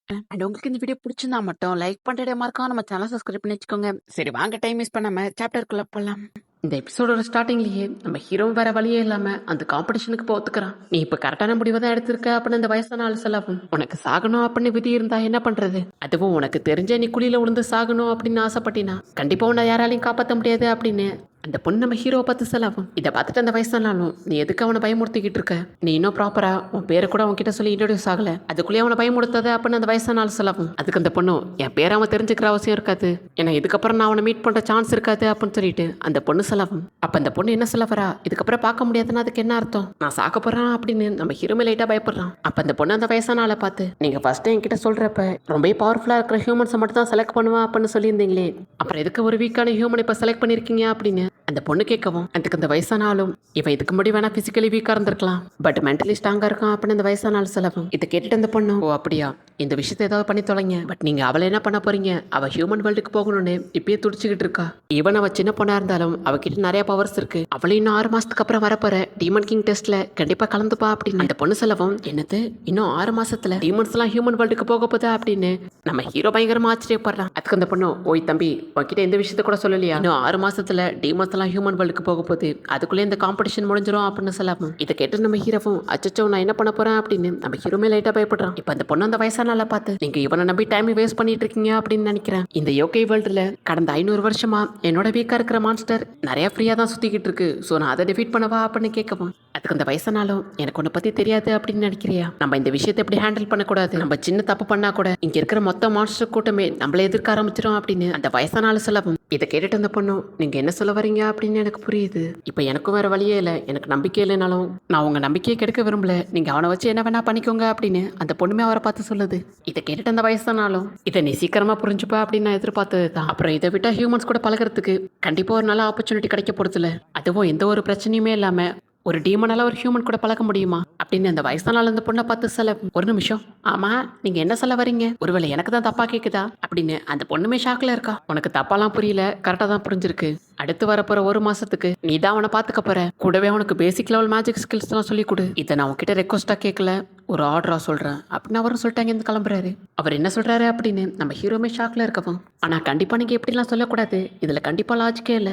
அண்ட் உங்களுக்கு இந்த வீடியோ பிடிச்சிருந்தா மட்டும் லைக் பண்ணிட்டே மறக்காம நம்ம சேனல் சப்ஸ்கிரைப் பண்ணி வச்சுக்கோங்க. சரி வாங்க டைம் மிஸ் பண்ணாம சாப்டருக்குள்ள போலாம். இந்த எபிசோடோட ஸ்டார்டிங்லயே நம்ம ஹீரோ வேற வழியே இல்லாம அந்த காம்படிஷனுக்கு இப்போ ஒத்துக்கிறான். நீ இப்ப கரெக்டான முடிவை தான் எடுத்திருக்க அப்படின்னு அந்த வயசான ஆள் சொல்லவும் உனக்கு சாகணும் அப்படின்னு விதி இருந்தா என்ன பண்றது அதுவும் உனக்கு தெரிஞ்ச நீ குழியில விழுந்து சாகணும் அப்படின்னு ஆசைப்பட்டினா கண்டிப்பா உன்னை யாராலையும் காப்பாற்ற முடியாது அப்படின்னு அந்த பொண்ணு நம்ம ஹீரோவை பார்த்து சொல்லவும் இதை பார்த்துட்டு அந்த வயசானாலும் நீ எதுக்கு அவனை பயமுறுத்திக்கிட்டு இருக்க நீ இன்னும் ப்ராப்பரா உன் பேரை கூட அவன்கிட்ட சொல்லி இன்ட்ரோடியூஸ் ஆகல அதுக்குள்ளேயே அவனை பயமுறுத்தாத அப்படின்னு அந்த வயசான சொல்லவும் அதுக்கு அந்த பொண்ணு என் பேரை அவன் தெரிஞ்சுக்கிற அவசியம் இருக்காது ஏன்னா இதுக்கப்புறம் நான் அவனை மீட் பண்ற சான்ஸ் இருக்காது அப்படின்னு சொல்லிட்டு அந்த பொண்ணு சொல்லவும் அப்ப அந்த பொண்ணு என்ன சொல்ல வரா இதுக்கப்புறம் பார்க்க முடியாதுன்னா அதுக்கு என்ன அர்த்தம் நான் சாக்க போறான் அப்படின்னு நம்ம ஹீரோமே லைட்டா பயப்படுறான். அப்ப அந்த பொண்ணு அந்த வயசான ஆளை பார்த்து நீங்க ஃபர்ஸ்ட் என்கிட்ட சொல்றப்ப ரொம்ப பவர்ஃபுல்லா இருக்கிற ஹியூமன்ஸை மட்டும் தான் செலக்ட் பண்ணுவேன் அப்படின்னு சொல்லியிருந்தீங்களே அப்புறம் எதுக்கு ஒரு வீக்கான ஹியூமன் இப்ப செலக்ட் பண்ணிருக்கீங்க அப்படின்னு அந்த பொண்ணு கேட்கவும் அதுக்கு அந்த வயசானாலும் இவன் இதுக்கு முன்னாடி வேணா பிசிக்கலி வீக்கா இருந்திருக்கலாம் பட் மென்டலி ஸ்ட்ராங்கா இருக்கான் அப்படின்னு அந்த வயசான ஆள் சொல்லவும் இதை கேட்டுட்டு அந்த பொண்ணு ஓ அப்படியா இந்த விஷயத்தை ஏதாவது பண்ணி தொலைங்க பட் நீங்க அவளை என்ன பண்ண போறீங்க அவ ஹியூமன் வேர்ல்டுக்கு போகணும்னு இப்பயே துடிச்சுக்கிட்டு இருக்கா. ஈவன் அவ சின்ன பொண்ணா இருந்தாலும் அவகிட்ட நிறைய பவர்ஸ் இருக்கு. அவளை இன்னும் 6 மாசத்துக்கு அப்புறம் வரப்போற டீமன் கிங் டெஸ்ட்ல கண்டிப்பா கலந்துப்பா அப்படின்னு அந்த பொண்ணு சொல்லவும் என்னது இன்னும் 6 மாசத்துல டீமன்ஸ் எல்லாம் ஹியூமன் வேர்ல்டுக்கு போக போதா அப்படின்னு நம்ம ஹீரோ பயங்கரமா ஆச்சரியப்படுறான். அதுக்கு அந்த பொண்ணு ஓய் தம்பி உன்கிட்ட எந்த விஷயத்த கூட சொல்லலையா இன்னும் 6 மாசத்துல டீமன்ஸ் எல்லாம் ஹியூமன் வேர்ல்டுக்கு போக போகுது அதுக்குள்ளே இந்த காம்படிஷன் முடிஞ்சிடும் அப்படின்னு சொல்லவும் இதை கேட்டு நம்ம ஹீரோவும் அச்சச்சோ நான் என்ன பண்ண போறேன் அப்படின்னு நம்ம ஹீரோமே லைட்டா பயப்படுறான். இப்ப அந்த பொண்ணு அந்த வயசானால பார்த்து நீங்க இவனை நம்பி டைம் வேஸ்ட் பண்ணிட்டு இருக்கீங்க அப்படின்னு நினைக்கிறேன். இந்த யோகை வேர்ல்டுல கடந்த 500 வருஷமா என்னோட வீக்கா இருக்கிற மான்ஸ்டர் நிறைய ஃப்ரீயா தான் சுத்திக்கிட்டு இருக்கு சோ நான் அதை டிஃபீட் பண்ணவா அப்படின்னு கேட்கவும் அதுக்கு அந்த வயசானாலும் எனக்கு உன்னை பத்தி தெரியாது அப்படின்னு நினைக்கிறியா நம்ம இந்த விஷயத்தை எப்படி ஹேண்டில் பண்ணக்கூடாது நம்ம சின்ன தப்பு பண்ணா கூட இங்க இருக்கிற மொத்த மான்ஸ்டர் கூட்டமே நம்மள எதிர்க்க ஆரம்பிச்சிடும் அப்படின்னு அந்த வயசானால சொல்லவும் இதை கேட்டுட்டு அந்த பொண்ணு நீங்க என்ன சொல்ல வரீங்க அப்படின்னு எனக்கு புரியுது. இப்ப எனக்கும் வேற வழியே இல்லை எனக்கு நம்பிக்கை இல்லைனாலும் நான் உங்க நம்பிக்கையை கெடுக்க விரும்பல நீங்க அவனை வச்சு என்ன வேணா பண்ணிக்கோங்க அப்படின்னு அந்த பொண்ணுமே அவரை பார்த்து சொல்லுது. இதை கேட்டுட்டு அந்த வயசானாலும் இதை நீ சீக்கிரமா புரிஞ்சுப்பா அப்படின்னு நான் எதிர்பார்த்தது தான். அப்புறம் இதை விட்டா ஹியூமன்ஸ் கூட பழகிறதுக்கு கண்டிப்பா ஒரு நல்ல ஆப்பர்ச்சுனிட்டி கிடைக்க போறதுல அதுவும் எந்த ஒரு பிரச்சனையுமே இல்லாம ஒரு டீமனால ஒரு ஹியூமன் கூட பழக முடியுமா அப்படின்னு அந்த வயசானால அந்த பொண்ணை பார்த்து சொல்ல ஒரு நிமிஷம் ஆமா நீங்க என்ன சொல்ல வரீங்க ஒருவேளை எனக்கு தான் தப்பா கேக்குதா அப்படின்னு அந்த பொண்ணுமே ஷாக்ல இருக்கா. உனக்கு தப்பாலாம் புரியல கரெக்டா தான் புரிஞ்சிருக்கு. அடுத்து வரப்போற 1 மாசத்துக்கு நீ தான் அவனை பாத்துக்க போற கூடவே அவனுக்கு பேசிக் லெவல் மேஜிக் ஸ்கில்ஸ் எல்லாம் சொல்லி கொடு. இதை நான் உன்கிட்ட ரெக்வஸ்டா கேட்கல ஒரு ஆர்டரா சொல்றேன் அப்படின்னு அவரும் சொல்லிட்டாங்க இருந்து கிளம்புறாரு. அவர் என்ன சொல்றாரு அப்படின்னு நம்ம ஹீரோமே ஷாக்ல இருக்கவும் ஆனா கண்டிப்பா நீங்க எப்படிலாம் சொல்லக்கூடாது இதுல கண்டிப்பா லாஜிக்கே இல்ல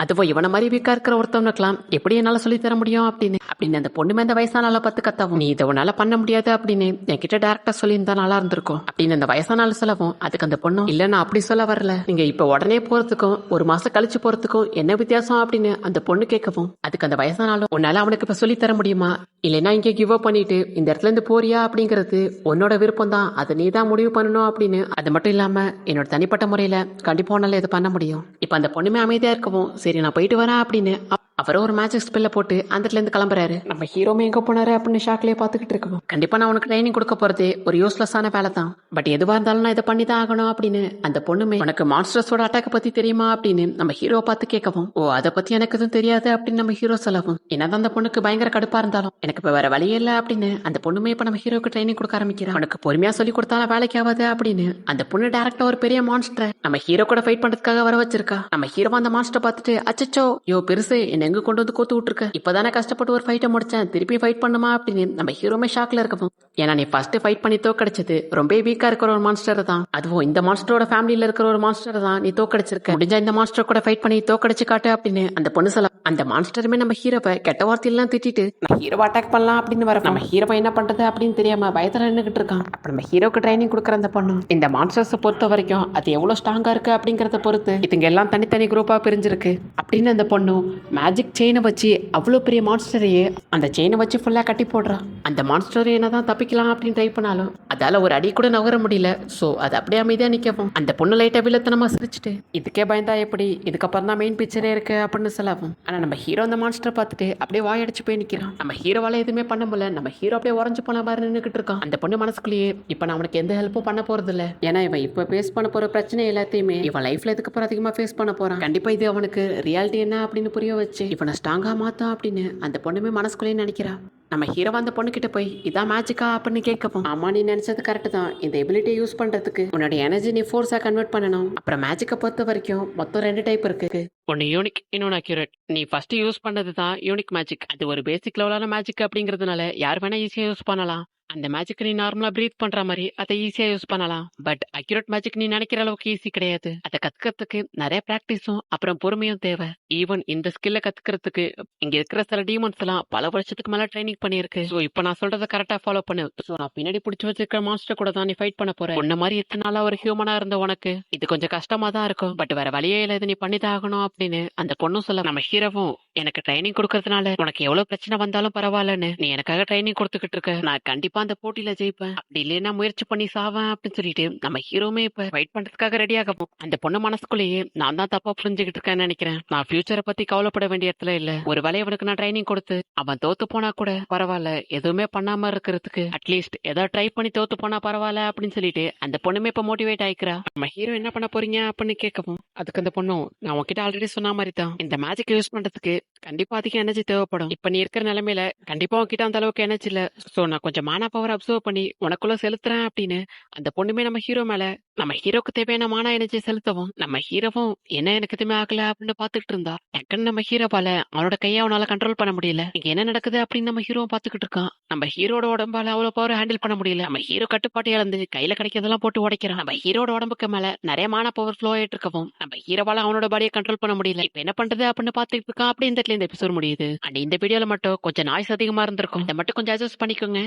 அதுவும் இவன மாதிரி வீக்கா இருக்கிற ஒருத்தவனுக்கலாம் எப்படி என்னால சொல்லி தர முடியும் அப்படின்னு அந்த பொண்ணுமே அந்த வயசான ஆளை பார்த்து கத்தவும், நீ இதை உன்னால பண்ண முடியாது அப்படின்னு என்கிட்ட டேரக்டா சொல்லியிருந்தா நல்லா இருந்திருக்கும் அப்படின்னு அந்த வயசான ஆள் சொல்லவும், அதுக்கு அந்த பொண்ணும், இல்ல நான் அப்படி சொல்ல வரல, நீங்க இப்ப உடனே போறதுக்கும் ஒரு மாசம் கழிச்சு போறதுக்கும் என்ன வித்தியாசம் அப்படின்னு அந்த பொண்ணு கேட்கவும், அதுக்கு அந்த வயசான ஆளும், உன்னால அவனுக்கு இப்ப சொல்லி தர முடியுமா, இல்லைன்னா இங்கே கிவ் அப் பண்ணிட்டு இந்த இடத்துல இருந்து போறியா அப்படிங்கிறது உன்னோட விருப்பம் தான், அதை நீ தான் முடிவு பண்ணணும் அப்படின்னு. அது மட்டும் இல்லாம என்னோட தனிப்பட்ட முறையில கண்டிப்பா உன்னால இதை பண்ண முடியும். இப்ப அந்த பொண்ணுமே அமைதியா இருக்கவும், சரி நான் போயிட்டு வரேன் அப்படின்னு அவரும் ஒரு மேஜிக் ஸ்பெல்ல போட்டு அந்த இடத்துல இருந்து கிளம்புறாரு. நம்ம ஹீரோமே எங்க போனாரு அப்படின்னு ஷாக்லயே பாத்துக்கிட்டு இருக்கோம். கண்டிப்பா நான் உனக்கு ட்ரைனிங் கொடுக்க போறது ஒரு யூஸ்லெஸ்ஸான வேலை தான், பட் எதுவா இருந்தாலும் நான் இதை பண்ணி தான் ஆகணும் அப்படின்னு அந்த பொண்ணுமே, உனக்கு மான்ஸ்டர்ஸோட அட்டாக் பத்தி தெரியுமா அப்படின்னு நம்ம ஹீரோ பார்த்து கேட்கவும், ஓ அதை பத்தி எனக்கு எதுவும் தெரியாது அப்படின்னு நம்ம ஹீரோ சொல்லவும், என்னதான் அந்த பொண்ணுக்கு பயங்கர கடுப்பா இருந்தாலும் எனக்கு இப்ப வேற வழியே இல்லை அப்படின்னு அந்த பொண்ணுமே இப்ப நம்ம ஹீரோக்கு ட்ரைனிங் கொடுக்க ஆரம்பிக்கிறான். உனக்கு பொறுமையா சொல்லி கொடுத்தாலும் வேலைக்கு ஆகாது அப்படின்னு அந்த பொண்ணு டேரக்டா ஒரு பெரிய மான்ஸ்டரை நம்ம ஹீரோ கூட ஃபைட் பண்றதுக்காக வர வச்சிருக்கா. நம்ம ஹீரோ அந்த மான்ஸ்டர் பார்த்துட்டு, அச்சச்சோ யோ பெருசு என்ன எங்க கொண்டு வந்து கோத்து விட்டுருக்க, இப்பதானே கஷ்டப்பட்டு ஒரு ஃபைட்டை முடிச்சேன், திருப்பி ஃபைட் பண்ணுமா அப்படின்னு நம்ம ஹீரோமே ஷாக்ல இருக்கவும், ஏன்னா நீ ஃபர்ஸ்ட் ஃபைட் பண்ணி தோக்கடிச்சது ரொம்ப வீக்கா இருக்கிற ஒரு மான்ஸ்டர் தான், அதுவும் இந்த மான்ஸ்டரோட ஃபேமிலியில இருக்கிற ஒரு மான்ஸ்டர் தான் நீ தோக்கடிச்சிருக்க, முடிஞ்சா இந்த மான்ஸ்டர் கூட ஃபைட் பண்ணி தோக்கடிச்சு காட்டு அப்படின்னு அந்த பொண்ணு சொல்ல, அந்த மான்ஸ்டருமே நம்ம ஹீரோவை கெட்ட வார்த்தையெல்லாம் திட்டிட்டு ஹீரோவை அட்டாக் பண்ணலாம் அப்படின்னு வர நம்ம ஹீரோவை என்ன பண்றது அப்படின்னு தெரியாம பயத்துல நின்றுகிட்டு இருக்கான். அப்ப நம்ம ஹீரோக்கு ட்ரைனிங் கொடுக்குற அந்த பொண்ணு, இந்த மான்ஸ்டர்ஸை பொறுத்த வரைக்கும் அது எவ்வளவு ஸ்ட்ராங்கா இருக்கு அப்படிங்கறத பொறுத்து இதுங்க எல்லாம் தனித்தனி குரூப்பா பிரிஞ்சிருக்கு அப்படின்னு அந்த பொண்ணு மேஜிக் செயினை வச்சு அவ்வளோ பெரிய மான்ஸ்டரையே அந்த செயினை வச்சு ஃபுல்லா கட்டி போடுறா. அந்த மான்ஸ்டர் என்னதான் தப்பிக்கலாம் அப்படின்னு ட்ரை பண்ணாலும் அதால ஒரு அடி கூட நகர முடியல. சோ அது அப்படியே அமைதியா நிக்கவும் அந்த பொண்ணு லைட்டா வில்லத்தனமா சிரிச்சுட்டு, இதுக்கே பயந்தா எப்படி, இதுக்கப்புறம் தான் மெயின் பிக்சரே இருக்கு அப்படின்னு சொல்லவும், ஆனா நம்ம ஹீரோ அந்த மான்ஸ்டரை பார்த்துட்டு அப்படியே வாயடிச்சு போய் நிக்கிறான். நம்ம ஹீரோவால எதுவுமே பண்ண முடியல, நம்ம ஹீரோ அப்படியே உறைஞ்சு போன மாதிரி நின்றுகிட்டு இருக்கான். அந்த பொண்ணு மனசுக்குள்ளேயே இப்ப நான் அவனுக்கு எந்த ஹெல்ப்பும் பண்ண போறது இல்ல, ஏன்னா இவன் இப்ப ஃபேஸ் பண்ண போற பிரச்சனை எல்லாத்தையுமே இவன் லைஃப்ல இதுக்கப்புறம் அதிகமா ஃபேஸ் பண்ண போறான். கண்டிப்பா இது அவனுக்கு ரியாலிட்டி என்ன அப்படின்னு புரிய வச்சு இவனை ஸ்ட்ராங்கா மாத்தா அப்படின்னு அந்த பொண்ணுமே மனசுக்குள்ளேயே நினைக்கிறா. நம்ம ஹீரோ அந்த பொண்ணு கிட்ட போய் இதான் மேஜிக்கா அப்படின்னு கேட்கவும், ஆமா நீ நினைச்சது கரெக்ட் தான், இந்த எபிலிட்டியை யூஸ் பண்றதுக்கு உன்னோட எனர்ஜி நீ ஃபோர்ஸா கன்வெர்ட் பண்ணணும். அப்புறம் மேஜிக்கை பொறுத்த வரைக்கும் மொத்தம் 2 டைப் இருக்கு, ஒன்னு யூனிக் இன்னொன்னு அக்யூரேட். நீ ஃபர்ஸ்ட் யூஸ் பண்ணது தான் யூனிக் மேஜிக், அது ஒரு பேசிக் லெவலான மேஜிக் அப்படிங்கிறதுனால யார் வேணா ஈஸியா யூஸ் பண்ணலாம். அந்த மேஜிக் நீ நார்மலா பிரீத் பண்ற மாதிரி அதை ஈஸியா யூஸ் பண்ணலாம். பட் அக்யூரேட் மேஜிக் நீ நினைக்கிற அளவுக்கு ஈஸி கிடையாது. அதை கத்துக்கிறதுக்கு நிறைய பிராக்டிஸும் அப்புறம் பொறுமையும் தேவை. ஈவன் இந்த ஸ்கில்ல கத்துக்கிறதுக்கு இங்க இருக்கிற சில டீமன்ஸ் எல்லாம் பல வருஷத்துக்கு மேல ட்ரைனிங் பண்ணிருக்கு. ஸோ இப்போ நான் சொல்றதை கரெக்டா ஃபாலோ பண்ணு. ஸோ நான் பின்னாடி பிடிச்சி வச்சிருக்கிற மான்ஸ்டர் கூட தான் நீ ஃபைட் பண்ண போற. உன்ன மாதிரி எத்தனை நாளா ஒரு ஹியூமனா இருந்த உனக்கு இது கொஞ்சம் கஷ்டமா தான் இருக்கும், பட் வேற வழியே இல்லை, இது நீ பண்ணிதான் ஆகணும் அப்படின்னு அந்த பொண்ணும் சொல்ல, நம்ம ஹீரோவும் எனக்கு ட்ரைனிங் கொடுக்கறதுனால உனக்கு எவ்வளவு பிரச்சனை வந்தாலும் பரவாயில்லன்னு நீ எனக்காக ட்ரைனிங் கொடுத்துக்கிட்டு இருக்க, நான் கண்டிப்பா அந்த போட்டியில ஜெயிப்பேன், அப்படி இல்லைன்னா முயற்சி பண்ணி சாவேன் அப்படின்னு சொல்லிட்டு நம்ம ஹீரோமே இப்ப ஃபைட் பண்றதுக்காக ரெடி ஆகும். அந்த பொண்ணு மனசுக்குள்ளேயே நான் தான் தப்பா புரிஞ்சுக்கிட்டு இருக்கேன்னு நினைக்கிறேன், நான் ஃபியூச்சரை பத்தி கவலைப்பட வேண்டிய இடத்துல இல்ல, ஒரு வேலை அவனுக்கு நான் ட்ரைனிங் கொடுத்து அவன் தோத்து போனா கூட பரவாயில்ல, எதுவுமே பண்ணாம இருக்கிறதுக்கு அட்லீஸ்ட் ஏதாவது ட்ரை பண்ணி தோத்து போனா பரவாயில்ல அப்படின்னு சொல்லிட்டு அந்த பொண்ணுமே இப்ப மோட்டிவேட் ஆயிக்கிறா. நம்ம ஹீரோ என்ன பண்ண போறீங்க அப்படின்னு கேட்கவும், அதுக்கு அந்த பொண்ணும், நான் உன்கிட்ட ஆல்ரெடி சொன்ன மாதிரி தான் இந்த மேஜிக் யூஸ் பண்றதுக்கு கண்டிப்பா அதிக எனர்ஜி தேவைப்படும், இப்ப நீ இருக்கிற நிலைமையில கண்டிப்பா உன்கிட்ட அந்த அளவுக்கு எனர்ஜி இல்ல, சோ நான் கொஞ்சம் மானா பவர் அப்சர்வ் பண்ணி உனக்குள்ள செலுத்துறேன் அப்படின்னு அந்த பொண்ணுமே நம்ம ஹீரோ மேல நம்ம ஹீரோக்கு தேவையான மானா எனர்ஜி செலுத்தவும், நம்ம ஹீரோவும் என்ன எனக்கு எதுவுமே ஆகல அப்படின்னு பாத்துக்கிட்டு இருந்தா, டக்குன்னு நம்ம ஹீரோவால அவனோட கையை அவனால கண்ட்ரோல் பண்ண முடியல. இங்க என்ன நடக்குது அப்படின்னு நம்ம ஹீரோ பாத்துக்கிட்டு இருக்கான். நம்ம ஹீரோட உடம்பால அவ்வளவு பவர் ஹேண்டில் பண்ண முடியல. நம்ம ஹீரோ கட்டுப்பாட்டை இழந்து கையில கிடைக்கிறதெல்லாம் போட்டு உடைக்கிறான். நம்ம ஹீரோட உடம்புக்கு மேல நிறைய மான பவர் ஃப்ளோ ஆயிட்டு இருக்கவும் நம்ம ஹீரோவால அவனோட பாடியை கண்ட்ரோல் பண்ண முடியல. இப்ப என்ன பண்றது அப்படின்னு பாத்துக்கிட்டு இருக்கான். அப்படி இந்த இடத்துல இந்த எபிசோட் முடியுது. அண்ட் இந்த வீடியோல மட்டும் கொஞ்சம் நாய்ஸ் அதிகமா இருந்திருக்கும், இதை மட்டும் கொஞ்சம் அட்ஜஸ்ட் பண்ணிக்கோங்க.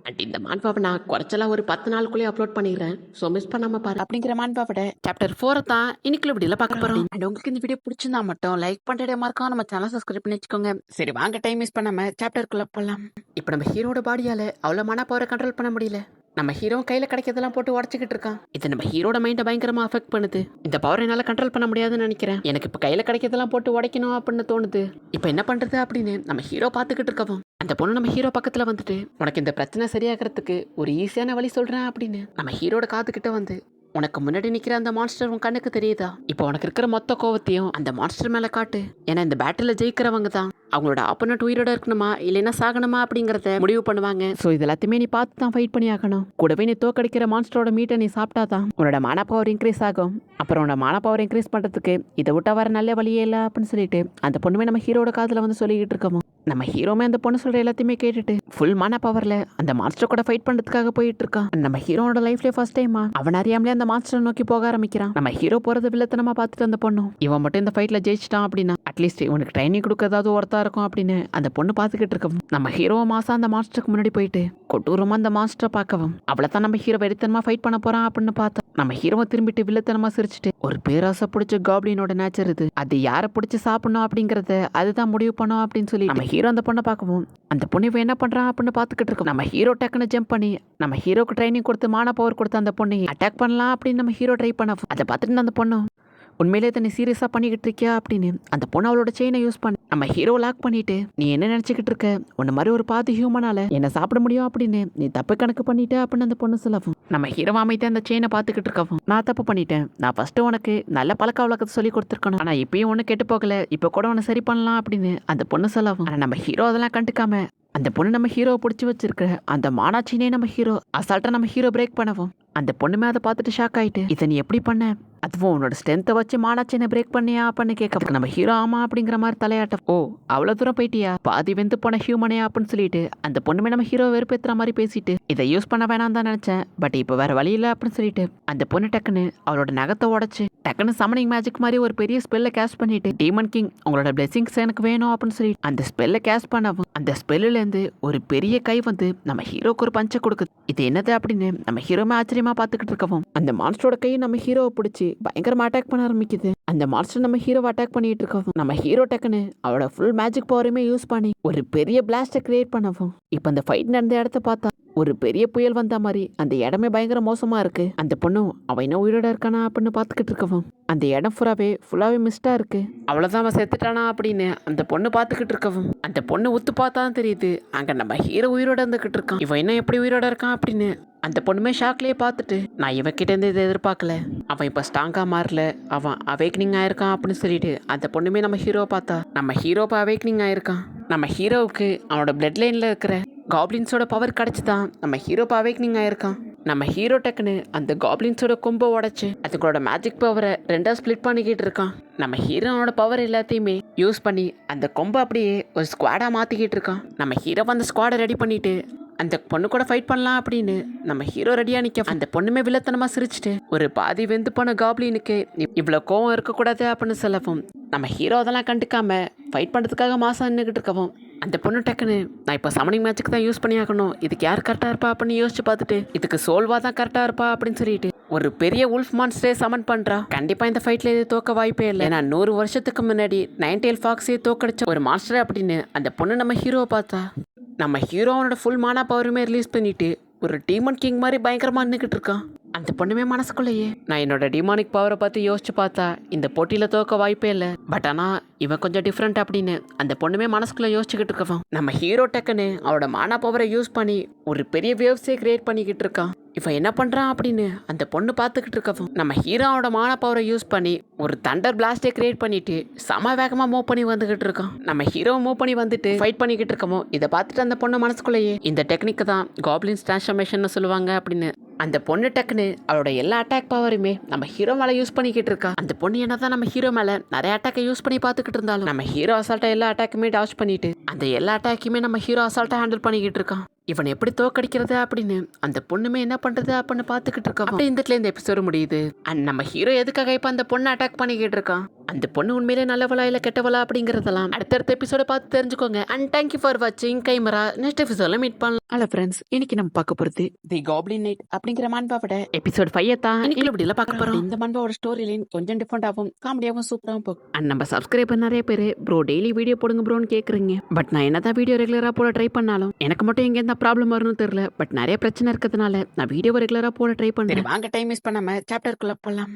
அண்ட் இந்த மான்பாவை நான் குறைச்சலாம் ஒரு 10 நாளுக்குள்ளே அப்லோட் பண்ணிடுறேன், சோ மிஸ் பண்ணாம பாரு. அப்படிங்கிற மான்பாவோட சாப்டர் 4 தான் இன்னைக்குள்ள வீடியோல பார்க்க போறோம். அண்ட் உங்களுக்கு இந்த வீடியோ பிடிச்சிருந்தா மட்டும் லைக் பண்ணிட்டே மறக்காம நம்ம சேனல் சப்ஸ்கிரைப் பண்ணி வச்சுக்கோங்க. சரி வாங்க டைம் மிஸ் பண்ணாம சாப்டருக்குள்ள போலாம். இப்ப நம்ம ஹீரோட பாடியால அவ்வளவு மன பவரை கண்ட்ரோல் பண்ண முடியல. நம்ம ஹீரோ கையில கிடைக்கிறதெல்லாம் போட்டு உடச்சிக்கிட்டு இருக்கான். இது நம்ம ஹீரோட மைண்டை பயங்கரமா அஃபெக்ட் பண்ணுது. இந்த பவர் என்னால கண்ட்ரோல் பண்ண முடியாதுன்னு நினைக்கிறேன். எனக்கு இப்ப கையில கிடைக்கிறதெல்லாம் போட்டு உடைக்கணும் அப்படின்னு தோணுது. இப்ப என்ன பண்றது அப்படின்னு நம்ம ஹீரோ பாத்துக்கிட்டு இருக்கவும் அந்த பொண்ணு நம்ம ஹீரோ பக்கத்துல வந்துட்டு, உனக்கு இந்த பிரச்சனை சரியாகிறதுக்கு ஒரு ஈஸியான வழி சொல்றேன் அப்படின்னு நம்ம ஹீரோட காதுகிட்ட வந்து, உனக்கு முன்னாடி நிக்கிற அந்த மான்ஸ்டர் உன் கண்ணுக்கு தெரியுதா, இப்போ உனக்கு இருக்கிற மொத்த கோவத்தையும் அந்த மான்ஸ்டர் மேல காட்டு. ஏன்னா இந்த பேட்டில் ஜெயிக்கிறவங்க தான் அவங்களோட ஆப்போனன்ட் உயிரோட இருக்கணுமா இல்லைன்னா சாகணுமா அப்படிங்கறத முடிவு பண்ணுவாங்க. ஸோ இது எல்லாத்தையுமே நீ பார்த்து தான் ஃபைட் பண்ணி ஆகணும். கூடவே நீ தோக்கடிக்கிற மான்ஸ்டரோட மீட்டை நீ சாப்பிட்டாதான் உன்னோட மான பவர் இன்க்ரீஸ் ஆகும். அப்புறம் உன்னோட மான பவர் இன்க்ரீஸ் பண்றதுக்கு இதை விட்டா வர நல்ல வழியே இல்லை அப்படின்னு சொல்லிட்டு அந்த பொண்ணுமே நம்ம ஹீரோட காதுல வந்து சொல்லிக்கிட்டு இருக்கோம். நம்ம ஹீரோமே அந்த பொண்ணு சொல்ற எல்லாத்தையுமே கேட்டுட்டு ஃபுல் மான பவர்ல அந்த மாஸ்டர் கூட ஃபைட் பண்றதுக்காக போயிட்டு இருக்கான். நம்ம ஹீரோனோட லைஃப்ல ஃபர்ஸ்ட் டைமா அவன் அறியாமலே அந்த மாஸ்டர் நோக்கி போக ஆரம்பிக்கிறான். நம்ம ஹீரோ போறது வில்லத்தனமா பார்த்துட்டு அந்த பொண்ணும் இவன் மட்டும் இந்த ஃபைட்ல ஜெயிச்சிட்டான் அப்படின்னா அட்லீஸ்ட் இவனுக்கு ட்ரைனிங் கொடுக்கறதாவது ஒருத்தா இருக்கும் அப்படின்னு அந்த பொண்ணு பார்த்துக்கிட்டு இருக்கவும் நம்ம ஹீரோ மாசா அந்த மாஸ்டருக்கு முன்னாடி போயிட்டு கொட்டூரமா அந்த மாஸ்டரை பார்க்கவும் அவளைத்தான் நம்ம ஹீரோ வெறித்தனமா ஃபைட் பண்ண போறான் அப்படின்னு பார்த்தா நம்ம ஹீரோவை திரும்பிட்டு வில்லத்தனமா சிரிச்சுட்டு ஒரு பேராசை பிடிச்ச காப்ளினோட நேச்சர் இது, அது யாரை பிடிச்சி சாப்பிடணும் அப்படிங்கறத அதுதான் முடிவு பண்ணும் அப்படின்னு சொல்லி நம்ம ஹீரோ அந்த பொண்ணை பார்க்கவும் அந்த பொண்ணு இவன் என்ன பண்றான் அப்படின்னு பார்த்துக்கிட்டு இருக்கோம். நம்ம ஹீரோ டக்குன்னு ஜம்ப் பண்ணி நம்ம ஹீரோக்கு ட்ரைனிங் கொடுத்து மான பவர் கொடுத்து அந்த பொண்ணை அட்டாக் பண்ணலாம் அப்படின்னு நம்ம ஹீரோ ட்ரை பண்ண அதை பார்த்துட்டு அந்த பொண்ணு உண்மையிலே தன்னை சீரியஸாக பண்ணிக்கிட்டு இருக்கியா அப்படின்னு அந்த பொண்ணு அவளோட செயினை யூஸ் பண்ணி நம்ம ஹீரோ லாக் பண்ணிட்டு நீ என்ன நினச்சிக்கிட்டு இருக்க, உன்ன மாதிரி ஒரு பாதி ஹியூமனால என்ன சாப்பிட முடியும் அப்படின்னு நீ தப்பு கணக்கு பண்ணிட்ட அப்படின்னு அந்த பொண்ணு சொல்லவும் நம்ம ஹீரோ அமைத்து அந்த செயினை பார்த்துக்கிட்டு இருக்கவும் நான் தப்பு பண்ணிட்டேன், நான் ஃபர்ஸ்ட் உனக்கு நல்ல பழக்க வழக்கத்தை சொல்லி கொடுத்துருக்கணும், ஆனால் இப்பயும் ஒன்றும் கெட்டு போகல, இப்போ கூட உன்னை சரி பண்ணலாம் அப்படின்னு அந்த பொண்ணு சொல்லவும் ஆனால் நம்ம ஹீரோ அதெல்லாம் கண்டுக்காம அந்த பொண்ணு நம்ம ஹீரோவை பிடிச்சி வச்சிருக்க அந்த மானாச்சினே நம்ம ஹீரோ அசால்ட்டா நம்ம ஹீரோ பிரேக் பண்ணவும் அந்த பொண்ணுமே அதை பார்த்துட்டு ஷாக் ஆயிட்டு இதை நீ எப்படி பண்ண, அதுவும் உன்னோட ஸ்ட்ரென்த்தை வச்சு மானாச்சினை பிரேக் பண்ணியா அப்படின்னு கேட்க நம்ம ஹீரோ ஆமா அப்படிங்கிற மாதிரி தலையாட்ட ஓ அவ்வளவு தூரம் போயிட்டியா, பாதி வெந்து போன ஹியூமனே அப்படின்னு சொல்லிட்டு அந்த பொண்ணுமே நம்ம ஹீரோ வெறுப்பேத்துற மாதிரி பேசிட்டு இதை யூஸ் பண்ண வேணாம் தான் நினைச்சேன், பட் இப்போ வேற வழி இல்லை அப்படின்னு சொல்லிட்டு அந்த பொண்ணு டக்குன்னு அவளோட நகத்தை உடைச்சு டக்குன்னு சமனிங் மேஜிக் மாதிரி ஒரு பெரிய ஸ்பெல்ல கேஸ்ட் பண்ணிட்டு டீமன் கிங் உங்களோட பிளெஸிங்ஸ் எனக்கு வேணும் அப்படின்னு சொல்லி அந்த ஸ்பெல்ல கேஸ்ட் பண்ணவும் அந்த ஸ்பெல்லுல இருந்து ஒரு பெரிய கை வந்து நம்ம ஹீரோக்கு ஒரு பஞ்சை கொடுக்குது. இது என்னது அப்படின்னு நம்ம ஹீரோமே ஆச்சரியமா பார்த்துக்கிட்டு இருக்கவும் அந்த மான்ஸ்டரோட கையை நம்ம ஹீரோவை பிடிச்சி பயங்கரமா அட்டாக் பண்ண ஆரம்பிக்குது. அந்த மான்ஸ்டர் நம்ம ஹீரோவை அட்டாக் பண்ணிட்டு இருக்கவும் நம்ம ஹீரோ டக்குன்னு அவளோட ஃபுல் மேஜிக் பவரையுமே யூஸ் பண்ணி ஒரு பெரிய பிளாஸ்டை கிரியேட் பண்ணவும் இப்போ அந்த ஃபைட் நடந்த இடத்த பார்த்தா ஒரு பெரிய புயல் வந்த மாதிரி அந்த இடமே பயங்கர மோசமா இருக்கு. அந்த பொண்ணும் அவன் என்ன உயிரோட இருக்கானா அப்படின்னு பார்த்துக்கிட்டு இருக்கவும் அந்த இடம் ஃபுல்லாவே மிஸ்டா இருக்கு, அவ்வளவுதான் அவன் செத்துட்டானா அப்படின்னு அந்த பொண்ணு பார்த்துக்கிட்டு இருக்கவும் அந்த பொண்ணு உத்து பார்த்தாதான் தெரியுது அங்க நம்ம ஹீரோ உயிரோட இருந்துகிட்டு இருக்கான். இவன் என்ன எப்படி உயிரோட இருக்கான் அப்படின்னு அந்த பொண்ணுமே ஷாக்லயே பார்த்துட்டு நான் இவகிட்ட இருந்து இதை எதிர்பார்க்கல, அவன் இப்ப ஸ்ட்ராங்கா மாறல, அவன் அவேக்னிங் ஆயிருக்கான் அப்படின்னு சொல்லிட்டு அந்த பொண்ணுமே நம்ம ஹீரோ பார்த்தா நம்ம ஹீரோ இப்போ அவேக்னிங் ஆயிருக்கான். நம்ம ஹீரோவுக்கு அவனோட பிளட் லைன்ல இருக்கிற காப்ளின்ஸோட பவர் கிடைச்சுதான் நம்ம ஹீரோ இப்போ அவேக்னிங் ஆயிருக்கான். நம்ம ஹீரோ டக்குன்னு அந்த காப்ளின்ஸோட கொம்பை உடைச்சு அதுங்களோட மேஜிக் பவரை ரெண்டா ஸ்பிளிட் பண்ணிக்கிட்டு இருக்கான். நம்ம ஹீரோனோட பவர் எல்லாத்தையுமே யூஸ் பண்ணி அந்த கொம்பை அப்படியே ஒரு ஸ்குவாடா மாத்திக்கிட்டு இருக்கான். நம்ம ஹீரோ அந்த ஸ்குவாடை ரெடி பண்ணிட்டு அந்த பொண்ணு கூட ஃபைட் பண்ணலாம் அப்படின்னு நம்ம ஹீரோ ரெடியா நிக்க அந்த பொண்ணுமே வில்லத்தனமா சிரிச்சுட்டு ஒரு பாதி வெந்து போன காப்ளினுக்கு இவ்வளவு கோவம் இருக்கக்கூடாது அப்படின்னு சொல்லவும் நம்ம ஹீரோ அதெல்லாம் கண்டுக்காம ஃபைட் பண்றதுக்காக மாசம் நின்றுகிட்டு இருக்கவும் அந்த பொண்ணு டக்குன்னு நான் இப்போ சமனிங் மேட்சுக்கு தான் யூஸ் பண்ணி ஆகணும், இதுக்கு யார் கரெக்டாக இருப்பா அப்படின்னு யோசிச்சு பார்த்துட்டு இதுக்கு சோல்வா தான் கரெக்டாக இருப்பா அப்படின்னு சொல்லிட்டு ஒரு பெரிய உல்ஃப் மான்ஸ்டரே சமன் பண்றா. கண்டிப்பா இந்த ஃபைட்ல இது தோக்க வாய்ப்பே இல்லை, ஏன்னா 100 வருஷத்துக்கு முன்னாடி நைன்டேல் ஃபாக்ஸே தோக்கடிச்ச ஒரு மாஸ்டர் அப்படின்னு அந்த பொண்ணு நம்ம ஹீரோவை பார்த்தா நம்ம ஹீரோவோட ஃபுல் மானா பவருமே ரிலீஸ் பண்ணிட்டு ஒரு டீமன் கிங் மாதிரி பயங்கரமா நின்றுக்கிட்டு இருக்கான். அந்த பொண்ணுமே மனசுக்குள்ளேயே நான் என்னோட டிமானிக் பவரை பார்த்து யோசிச்சு பார்த்தா இந்த போட்டியில தோக்க வாய்ப்பே இல்லை, பட் ஆனா இவன் கொஞ்சம் டிஃப்ரெண்ட் அப்படின்னு அந்த பொண்ணுமே மனசுக்குள்ள யோசிச்சுக்கிட்டு இருக்கவன் நம்ம ஹீரோ டக்குன்னு அவரோட மானா பவரை யூஸ் பண்ணி ஒரு பெரிய வேவ்ஸே கிரியேட் பண்ணிக்கிட்டு இருக்கான். இவன் என்ன பண்றான் அப்படின்னு அந்த பொண்ணு பார்த்துக்கிட்டு இருக்கவும் நம்ம ஹீரோவோட மான பவரை யூஸ் பண்ணி ஒரு தண்டர் பிளாஸ்டே கிரியேட் பண்ணிட்டு சம வேகமா மூவ் பண்ணி வந்துகிட்டு இருக்கான். நம்ம ஹீரோ மூவ் பண்ணி வந்துட்டு ஃபைட் பண்ணிக்கிட்டு இருக்கவும் இதை பார்த்துட்டு அந்த பொண்ணு மனசுக்குள்ளேயே இந்த டெக்னிக் தான் காப்ளின்ஸ் டிரான்ஸ்ஃபர்மேஷன் சொல்லுவாங்க அப்படின்னு அந்த பொண்ணு டக்குன்னு அவளோட எல்லா அட்டாக் பவருமே நம்ம ஹீரோ மேல யூஸ் பண்ணிக்கிட்டு இருக்கா. அந்த பொண்ணு என்னதான் நம்ம ஹீரோ மேல நிறைய அட்டாக்கை யூஸ் பண்ணி பார்த்துக்கிட்டு இருந்தாலும் நம்ம ஹீரோ அசால்ட்டா எல்லா அட்டாக்குமே டாச் பண்ணிட்டு அந்த எல்லா அட்டாக்குமே நம்ம ஹீரோ அசால்ட்டா ஹேண்டில் பண்ணிக்கிட்டு இருக்கான். இவன் எப்படி தோக்கடிக்கிறது அப்படின்னு அந்த பொண்ணுமே என்ன பண்றது அப்படின்னு பார்த்துக்கிட்டு இருக்கா. அப்படி இந்த எபிசோடு முடியுது. அண்ட் நம்ம ஹீரோ எதுக்காக இப்ப அந்த பொண்ணை அட்டாக் பண்ணிக்கிட்டு இருக்கான், அந்த பொண்ணு உண்மையிலே நல்லவளா இல்ல கெட்டவளா அப்படிங்கறதெல்லாம் அடுத்தடுத்த எபிசோட பார்த்து தெரிஞ்சுக்கோங்க. அண்ட் தேங்க்யூ ஃபார் வாட்சிங் கைமரா. நெக்ஸ்ட் எபிசோட்ல மீட் பண்ணலாம். ஹலோ ஃப்ரெண்ட்ஸ், இன்னைக்கு நம்ம பார்க்க போறது தி காப்ளின் நைட் அப்படிங்கிற மான்பாவோட எபிசோட் 5 தான் இப்படில பார்க்க போறோம். இந்த மான்பாவோட ஸ்டோரி லைன் கொஞ்சம் டிஃபரெண்டாகவும் காமெடியாகவும் சூப்பராகவும் போகும். அண்ட் நம்ம சப்ஸ்கிரைபர் நிறைய பேர் ப்ரோ டெய்லி வீடியோ போடுங்க ப்ரோன்னு கேக்குறீங்க. பட் நான் என்னதான் வீடியோ ரெகுலரா போட ட்ரை பண்ணாலும் எனக்கு மட்டும் எங்க எந்த ப்ராப்ளம் வரும்னு தெரியல. பட் நிறைய பிரச்சனை இருக்கிறதுனால நான் வீடியோ ரெகுலரா போட ட்ரை பண்றேன். வாங்க டைம் மிஸ் பண்ணாம சாப்டருக்குள்ள போலாம்.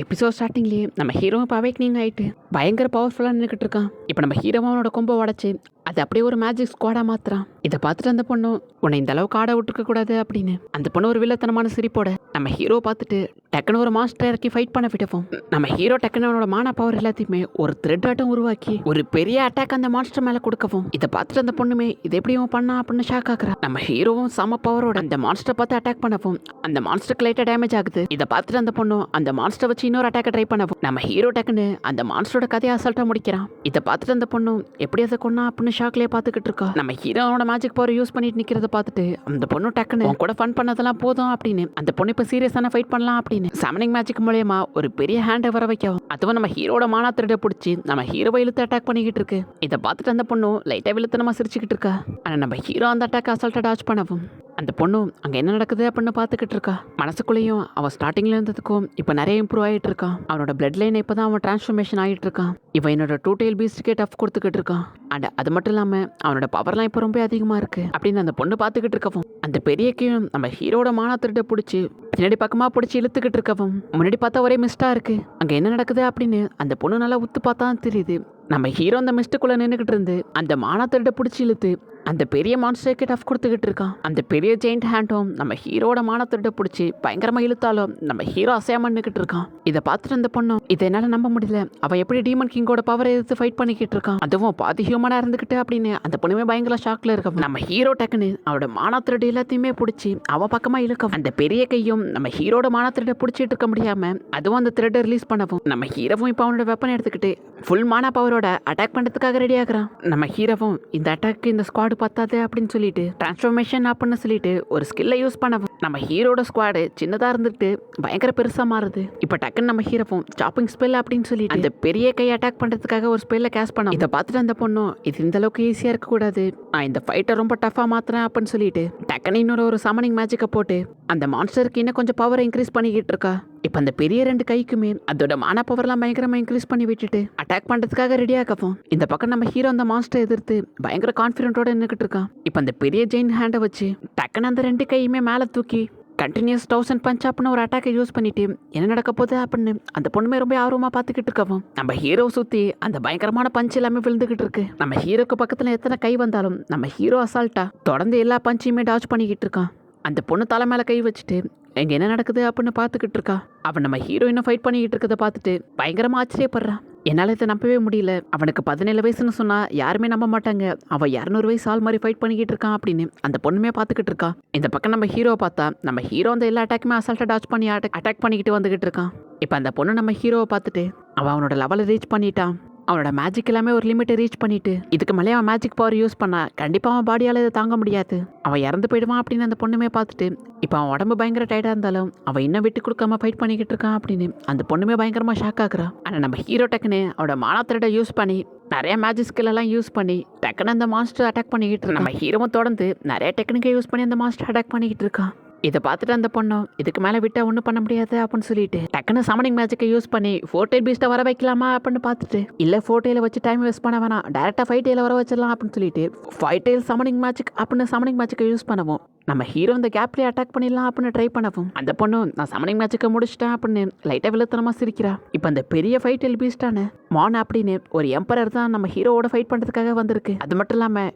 எபிசோட் ஸ்டார்டிங்லயே நம்ம ஹீரோ இப்போ அவேக்னிங் ஆயிட்டு பயங்கர பவர்ஃபுல்லா நின்றுக்கிட்டு இருக்கான். இப்போ நம்ம ஹீரோவோட கொம்பை உடைச்சு அது அப்படியே ஒரு மேஜிக் ஸ்குவாடா மாத்துறான். இதை பார்த்துட்டு அந்த பொண்ணு உன்னை இந்த அளவுக்கு ஆட விட்டுருக்க கூடாது அப்படின்னு அந்த பொண்ணு ஒரு வில்லத்தனமான சிரிப்போட நம்ம ஹீரோ பார்த்துட்டு டக்குன்னு ஒரு மாஸ்டர் இறக்கி ஃபைட் பண்ண விட்டுப்போம். நம்ம ஹீரோ டக்குன்னு அவனோட மான பவர் எல்லாத்தையுமே ஒரு த்ரெட் ஆட்டம் உருவாக்கி ஒரு பெரிய அட்டாக் அந்த மாஸ்டர் மேல கொடுக்கவும் இதை பார்த்துட்டு அந்த பொண்ணுமே இதை எப்படி பண்ணா அப்படின்னு ஷாக் ஆக்குறா. நம்ம ஹீரோவும் சம பவரோட அந்த மான்ஸ்டர் பார்த்து அட்டாக் பண்ணவும் அந்த மான்ஸ்டருக்கு லைட்டா டேமேஜ் ஆகுது. இதை பார்த்துட்டு அந்த பொண்ணு அந்த மான்ஸ்டர் வச்சு இன்னொரு அட்டாக்க ட்ரை பண்ணவும் நம்ம ஹீரோ டக்குன்னு அந்த மான்ஸ்டரோட கதையை அசால்ட்டா முடிக்கிறான். இதை பார்த்துட்டு அந்த பொண்ணு எப்படி அதை கொன்னா அப்படின்னு ஷாக்லயே பார்த்துக்கிட்டு இருக்கா. நம்ம ஹீரோவோட மேஜிக் பவர் யூஸ் பண்ணிட்டு நிக்கிறத பார்த்துட்டு அந்த பொண்ணு டக்குன்னு உன் கூட ஃபன் பண்ணதெல்லாம் போதும் அப்படின்னு அந்த பொண்ணு இப்ப சீரியஸான ஃபைட் பண்ணலாம் அப்படின்னு சமனிங் மேஜிக் மூலமா ஒரு பெரிய ஹேண்டை வர வைக்கவும் அதுவும் நம்ம ஹீரோட மானா திருட பிடிச்சி நம்ம ஹீரோவை இழுத்து அட்டாக் பண்ணிக்கிட்டு இருக்கு. இதை பார்த்துட்டு அந்த பொண்ணு லைட்டா விழுத்தனமா சிரிச்சுக்கிட்டு இருக்கா. ஆனா நம்ம ஹீரோ அந்த அட்டாக் அசால்ட்டா டாச் பண்ணவும் அந்த பொண்ணு அங்க என்ன நடக்குது அப்படின்னு பார்த்துக்கிட்டு இருக்கா. மனசுக்குள்ளேயும் அவன் ஸ்டார்டிங்ல இருந்ததுக்கும் இப்ப நிறைய இம்ப்ரூவ் ஆயிட்டு இருக்கான். அவனோட பிளட் லைன் இப்பதான் அவன் டிரான்ஸ்ஃபர்மேஷன் ஆகிட்டு இருக்கான். இவன் என்னோட டூ டெயில் பீஸ்டுக்கே டஃப் கொடுத்துக்கிட்டு இருக்கான். அண்ட் அது மட்டும் இல்லாம அவனோட பவர்லாம் இப்ப ரொம்ப அதிகமா இருக்கு அப்படின்னு அந்த பொண்ணு பார்த்துக்கிட்டு இருக்கவும் அந்த பெரியக்கையும் நம்ம ஹீரோட மானா திருட பிடிச்சி பின்னாடி பக்கமா பிடிச்சி இழுத்துக்கிட்டு இருக்கவும் முன்னாடி பார்த்தா ஒரே மிஸ்டா இருக்கு. அங்க என்ன நடக்குது அப்படின்னு அந்த பொண்ணு நல்லா உத்து பார்த்தா தெரியுது. நம்ம ஹீரோ அந்த மிஸ்டுக்குள்ள நின்றுகிட்டு இருந்து அந்த மானா திருட பிடிச்சி இழுத்து அந்த பெரிய மான்ஸ்டருக்கு டஃப் கொடுத்துக்கிட்டு இருக்கான். அந்த பெரிய ஜெயிண்ட் ஹேண்டும் நம்ம ஹீரோட மான திருட பிடிச்சி பயங்கரமா இழுத்தாலும் நம்ம ஹீரோ அசையாம நின்றுகிட்டு இருக்கான். இதை பார்த்துட்டு அந்த பொண்ணும் இதை என்னால நம்ப முடியல, அவன் எப்படி டீமன் கிங்கோட பவரை எதிர்த்து ஃபைட் பண்ணிக்கிட்டு இருக்கான், அதுவும் பாதி ஹியூமனா இருந்துகிட்டு அப்படின்னு அந்த பொண்ணுமே பயங்கர ஷாக்ல இருக்க. நம்ம ஹீரோ டக்குன்னு அவரோட மான திருடு எல்லாத்தையுமே பிடிச்சி அவ பக்கமா இழுக்க அந்த பெரிய கையும் நம்ம ஹீரோட மான திருட பிடிச்சிட்டு இருக்க முடியாம அதுவும் அந்த திருட ரிலீஸ் பண்ணவும் நம்ம ஹீரோவும் இப்போ அவனோட வெப்பன் எடுத்துக்கிட்டு ஃபுல் மானா பவரோட அட்டாக் பண்றதுக்காக ரெடி ஆகுறான். நம்ம ஹீரோவும் இந்த அட்டாக்கு இந்த ஸ்குவாடு பத்தாது அப்படின்னு சொல்லிட்டு டிரான்ஸ்ஃபர்மேஷன் அப்படின்னு சொல்லிட்டு ஒரு ஸ்கில்லை யூஸ் பண்ணவும் நம்ம ஹீரோட ஸ்குவாடு சின்னதா இருந்துட்டு பயங்கர பெருசா மாறுது. இப்ப டக்குன்னு நம்ம ஹீரோவும் சாப்பிங் ஸ்பெல் அப்படின்னு சொல்லிட்டு அந்த பெரிய கை அட்டாக் பண்றதுக்காக ஒரு ஸ்பெல்ல கேஸ் பண்ணோம். இதை பார்த்துட்டு அந்த பொண்ணும் இது இந்த அளவுக்கு ஈஸியா இருக்க கூடாது, நான் இந்த ஃபைட்டை ரொம்ப டஃபா மாத்துறேன் அப்படின்னு சொல்லிட்டு டக்குன்னு இன்னொரு ஒரு சமனிங் மேஜிக்கை போட்டு அந்த மான்ஸ்டருக்கு இன்னும் கொஞ்சம் பவரை இன்க்ரீஸ் பண்ணிக்கிட்டு இருக்கா. இப்ப அந்த பெரிய ரெண்டு கைக்குமே அதோட மான பவர்லாம் பயங்கரமா இன்க்ரீஸ் பண்ணி விட்டுட்டு அட்டாக் பண்றதுக்காக ரெடி ஆகவும் இந்த பக்கம் நம்ம ஹீரோ அந்த மான்ஸ்டர் எதிர்த்து பயங்கர கான்ஃபிடென்ட்டோட நின்றுகிட்டு இருக்கான். இப்ப அந்த பெரிய ஜெயின் ஹேண்டை வச்சு டக்குன்னு அந்த ரெண்டு கையுமே மேல தூக்கி கண்டினியூஸ் 1000 பஞ்ச் அப்படின்னு ஒரு அட்டாக்கை யூஸ் பண்ணிட்டு என்ன நடக்க போகுது அப்படின்னு அந்த பொண்ணுமே ரொம்ப ஆர்வமா பார்த்துக்கிட்டு இருக்கவும் நம்ம ஹீரோ சுத்தி அந்த பயங்கரமான பஞ்ச் எல்லாமே விழுந்துகிட்டு இருக்கு. நம்ம ஹீரோக்கு பக்கத்துல எத்தனை கை வந்தாலும் நம்ம ஹீரோ அசால்ட்டா தொடர்ந்து எல்லா பஞ்சையுமே டாச் பண்ணிக்கிட்டு இருக்கான். அந்த பொண்ணு தலை மேல கை வச்சுட்டு எங்க என்ன நடக்குது அப்படின்னு பார்த்துக்கிட்டு இருக்கா. அவன் நம்ம ஹீரோயினை ஃபைட் பண்ணிக்கிட்டு இருக்கதை பார்த்துட்டு பயங்கரமா ஆச்சரியப்படுறான். என்னால் இதை நம்பவே முடியல, அவனுக்கு 17 வயசுன்னு சொன்னா யாருமே நம்ப மாட்டாங்க, அவன் 200 வயசு ஆள் மாதிரி ஃபைட் பண்ணிக்கிட்டு இருக்கான் அப்படின்னு அந்த பொண்ணுமே பார்த்துக்கிட்டு இருக்கா. இந்த பக்கம் நம்ம ஹீரோ பார்த்தா நம்ம ஹீரோ அந்த எல்லா அட்டாக்குமே அசால்ட்டா டாச் பண்ணி அட்டாக் பண்ணிக்கிட்டு வந்துகிட்டு இருக்கான். இப்போ அந்த பொண்ணு நம்ம ஹீரோவை பார்த்துட்டு அவனோட லெவலை ரீச் பண்ணிட்டான். அவனோட மேஜிக் எல்லாமே ஒரு லிமிட்டை ரீச் பண்ணிட்டு இதுக்கு மேலே அவன் மேஜிக் பவர் யூஸ் பண்ணா கண்டிப்பாக அவன் பாடியால் இதை தாங்க முடியாது, அவன் இறந்து போயிடுவான் அப்படின்னு அந்த பொண்ணுமே பார்த்துட்டு இப்போ அவன் உடம்பு பயங்கர டைட்டாக இருந்தாலும் அவன் இன்னும் விட்டு கொடுக்காம ஃபைட் பண்ணிக்கிட்டு இருக்கான் அப்படின்னு அந்த பொண்ணுமே பயங்கரமா ஷாக் ஆகுறான். ஆனால் நம்ம ஹீரோ டக்குன்னு அவனோட மானாத்திரட்டை யூஸ் பண்ணி நிறைய மேஜிக் ஸ்கில் எல்லாம் யூஸ் பண்ணி டக்குன்னு அந்த மாஸ்டர் அட்டாக் பண்ணிக்கிட்டு இருக்கான். நம்ம ஹீரோவும் தொடர்ந்து நிறைய டெக்னிக்கை யூஸ் பண்ணி அந்த மாஸ்டர் அட்டாக் பண்ணிக்கிட்டு இருக்கான். இதை பார்த்துட்டு அந்த பொண்ணும் இதுக்கு மேலே விட்டா ஒன்றும் பண்ண முடியாது அப்படின்னு சொல்லிட்டு டக்குன்னு சமனிங் மேஜிக்கை யூஸ் பண்ணி 4 டெயில் பீஸ்ட்டை வர வைக்கலாமா அப்படின்னு பார்த்துட்டு இல்லை 4 டெயில வச்சு டைம் வேஸ்ட் பண்ண வேணாம், டேரெக்டாக 5 டெயில வர வச்சிடலாம் அப்படின்னு சொல்லிட்டு 5 டெயில் சமனிங் மேஜிக் அப்படின்னு சமனிங் மேஜிக்கை யூஸ் பண்ணுவோம். நம்ம ஹீரோ இந்த கேப்லேயே அட்டாக் பண்ணிடலாம் அப்படின்னு ட்ரை பண்ணவும் அந்த பொண்ணு நான் சமனிங் மேஜிக்கை முடிச்சிட்டேன் அப்படின்னு லைட்டாக விழுத்தனமா சிரிக்கிறா. இப்போ அந்த பெரிய 5 டெயில் பீஸ்டான மான் அப்படின்னு ஒரு எம்பரர் தான் நம்ம ஹீரோவோட ஃபைட் பண்ணுறதுக்காக வந்திருக்கு. அது மட்டும் இல்லாமல்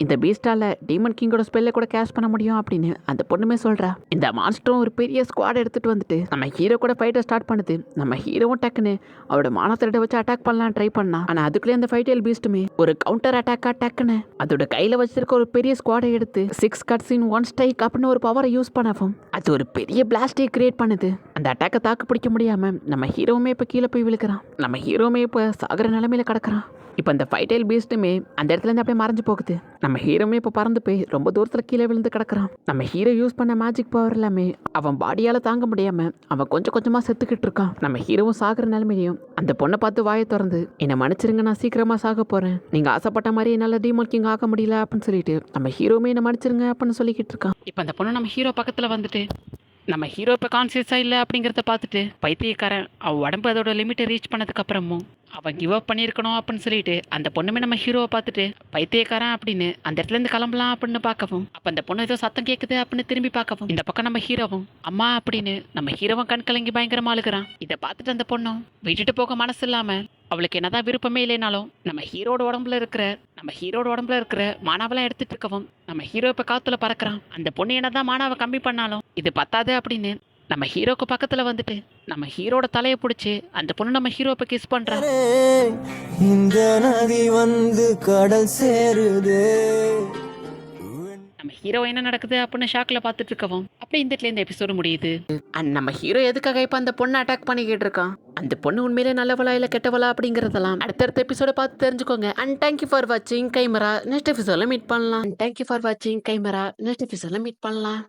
இந்த பீஸ்டால டீமன் கிங்கோட ஸ்பெல்லை கூட கேஷ் பண்ண முடியும் அப்படின்னு அந்த பொண்ணுமே சொல்றா. இந்த மான்ஸ்டரும் ஒரு பெரிய ஸ்குவாட் எடுத்துட்டு வந்துட்டு நம்ம ஹீரோ கூட ஃபைட்டை ஸ்டார்ட் பண்ணுது. நம்ம ஹீரோவும் டக்குன்னு அவரோட மானத்திரட்டை வச்சு அட்டாக் பண்ணலாம் ட்ரை பண்ணா. ஆனால் அதுக்குள்ளே அந்த 5 டெயில் பீஸ்ட்டுமே ஒரு கவுண்டர் அட்டாக்கா டக்குன்னு அதோட கையில் வச்சிருக்க ஒரு பெரிய ஸ்குவாடை எடுத்து 6 கட்ஸ் இன் 1 ஸ்ட்ரைக் அப்படின்னு ஒரு பவரை யூஸ் பண்ணவும் அது ஒரு பெரிய பிளாஸ்டை கிரியேட் பண்ணுது. அந்த அட்டாக்கை தாக்கு பிடிக்க முடியாம நம்ம ஹீரோவுமே இப்போ கீழே போய் விழுக்கிறான். நம்ம ஹீரோவுமே இப்போ சாகர நிலைமையில கிடக்குறான். இப்போ அந்த 5 டெயில் பீஸ்ட்டுமே அந்த இடத்துல இருந்து அப்படியே மறைஞ்சு போகுது. நம்ம ஹீரோமே இப்போ பறந்து போய் ரொம்ப தூரத்தில் கீழே விழுந்து கிடக்குறான். நம்ம ஹீரோ யூஸ் பண்ண மேஜிக் பவர் எல்லாமே அவன் பாடியால தாங்க முடியாம அவன் கொஞ்சம் கொஞ்சமா செத்துக்கிட்டு இருக்கான். நம்ம ஹீரோவும் சாகுற நிலைமையும் அந்த பொண்ணை பார்த்து வாயை திறந்து என்னை மன்னிச்சிருங்க, நான் சீக்கிரமா சாக போறேன், நீங்க ஆசைப்பட்ட மாதிரி என்னால டீமன் கிங் ஆக முடியல அப்படின்னு சொல்லிட்டு நம்ம ஹீரோமே என்ன மன்னிச்சிருங்க அப்படின்னு சொல்லிக்கிட்டு இருக்கான். இப்போ அந்த பொண்ணு நம்ம ஹீரோ பக்கத்துல வந்துட்டு நம்ம ஹீரோ இப்போ கான்சியஸாக இல்லை அப்படிங்கிறத பார்த்துட்டு பைத்தியக்காரன் அவன் உடம்பு அதோட லிமிட்டை ரீச் பண்ணதுக்கு அப்புறமும் அவன் கிவ் அப் பண்ணியிருக்கணும் அப்படின்னு சொல்லிட்டு அந்த பொண்ணுமே நம்ம ஹீரோவை பார்த்துட்டு பைத்தியக்காரன் அப்படின்னு அந்த இடத்துல இருந்து கிளம்பலாம் அப்படின்னு பார்க்கவும் அப்போ அந்த பொண்ணு ஏதோ சத்தம் கேட்குது அப்படின்னு திரும்பி பார்க்கவும் இந்த பக்கம் நம்ம ஹீரோவும் அம்மா அப்படின்னு நம்ம ஹீரோவும் கண் கலங்கி பயங்கரமா அழுகிறான். இதை பார்த்துட்டு அந்த பொண்ணும் விட்டுட்டு போக மனசு இல்லாம அவளுக்கு என்னதான் விருப்பமே இல்லைனாலும் நம்ம ஹீரோட உடம்புல இருக்கிற மானாவெல்லாம் எடுத்துட்டு இருக்கவும் நம்ம ஹீரோ இப்ப காத்துல பறக்குறான். அந்த பொண்ணு என்னதான் மானாவை கம்மி பண்ணாலும் இது பத்தாது அப்படின்னு நம்ம ஹீரோக்கு பக்கத்துல வந்துட்டு நம்ம ஹீரோட தலையை பிடிச்சி அந்த பொண்ணு நம்ம ஹீரோ இப்ப கிஸ் பண்றான். இந்த நதி வந்து கடல் சேருது. நம்ம ஹீரோ என்ன நடக்குது அப்படின்னு ஷாக்ல பார்த்துட்டு இருக்கவும் அப்படி இந்த இடத்துல இந்த எபிசோடு முடியுது. அண்ட் நம்ம ஹீரோ எதுக்காக இப்ப அந்த பொண்ணை அட்டாக் பண்ணிக்கிட்டு இருக்கான், அந்த பொண்ணு உண்மையிலே நல்லவளா இல்ல கெட்டவளா அப்படிங்கறதெல்லாம் அடுத்தடுத்த எபிசோட பார்த்து தெரிஞ்சுக்கோங்க. அண்ட் தேங்க்யூ ஃபார் வாட்சிங் கைமரா. நெக்ஸ்ட் எபிசோட்ல மீட் பண்ணலாம்.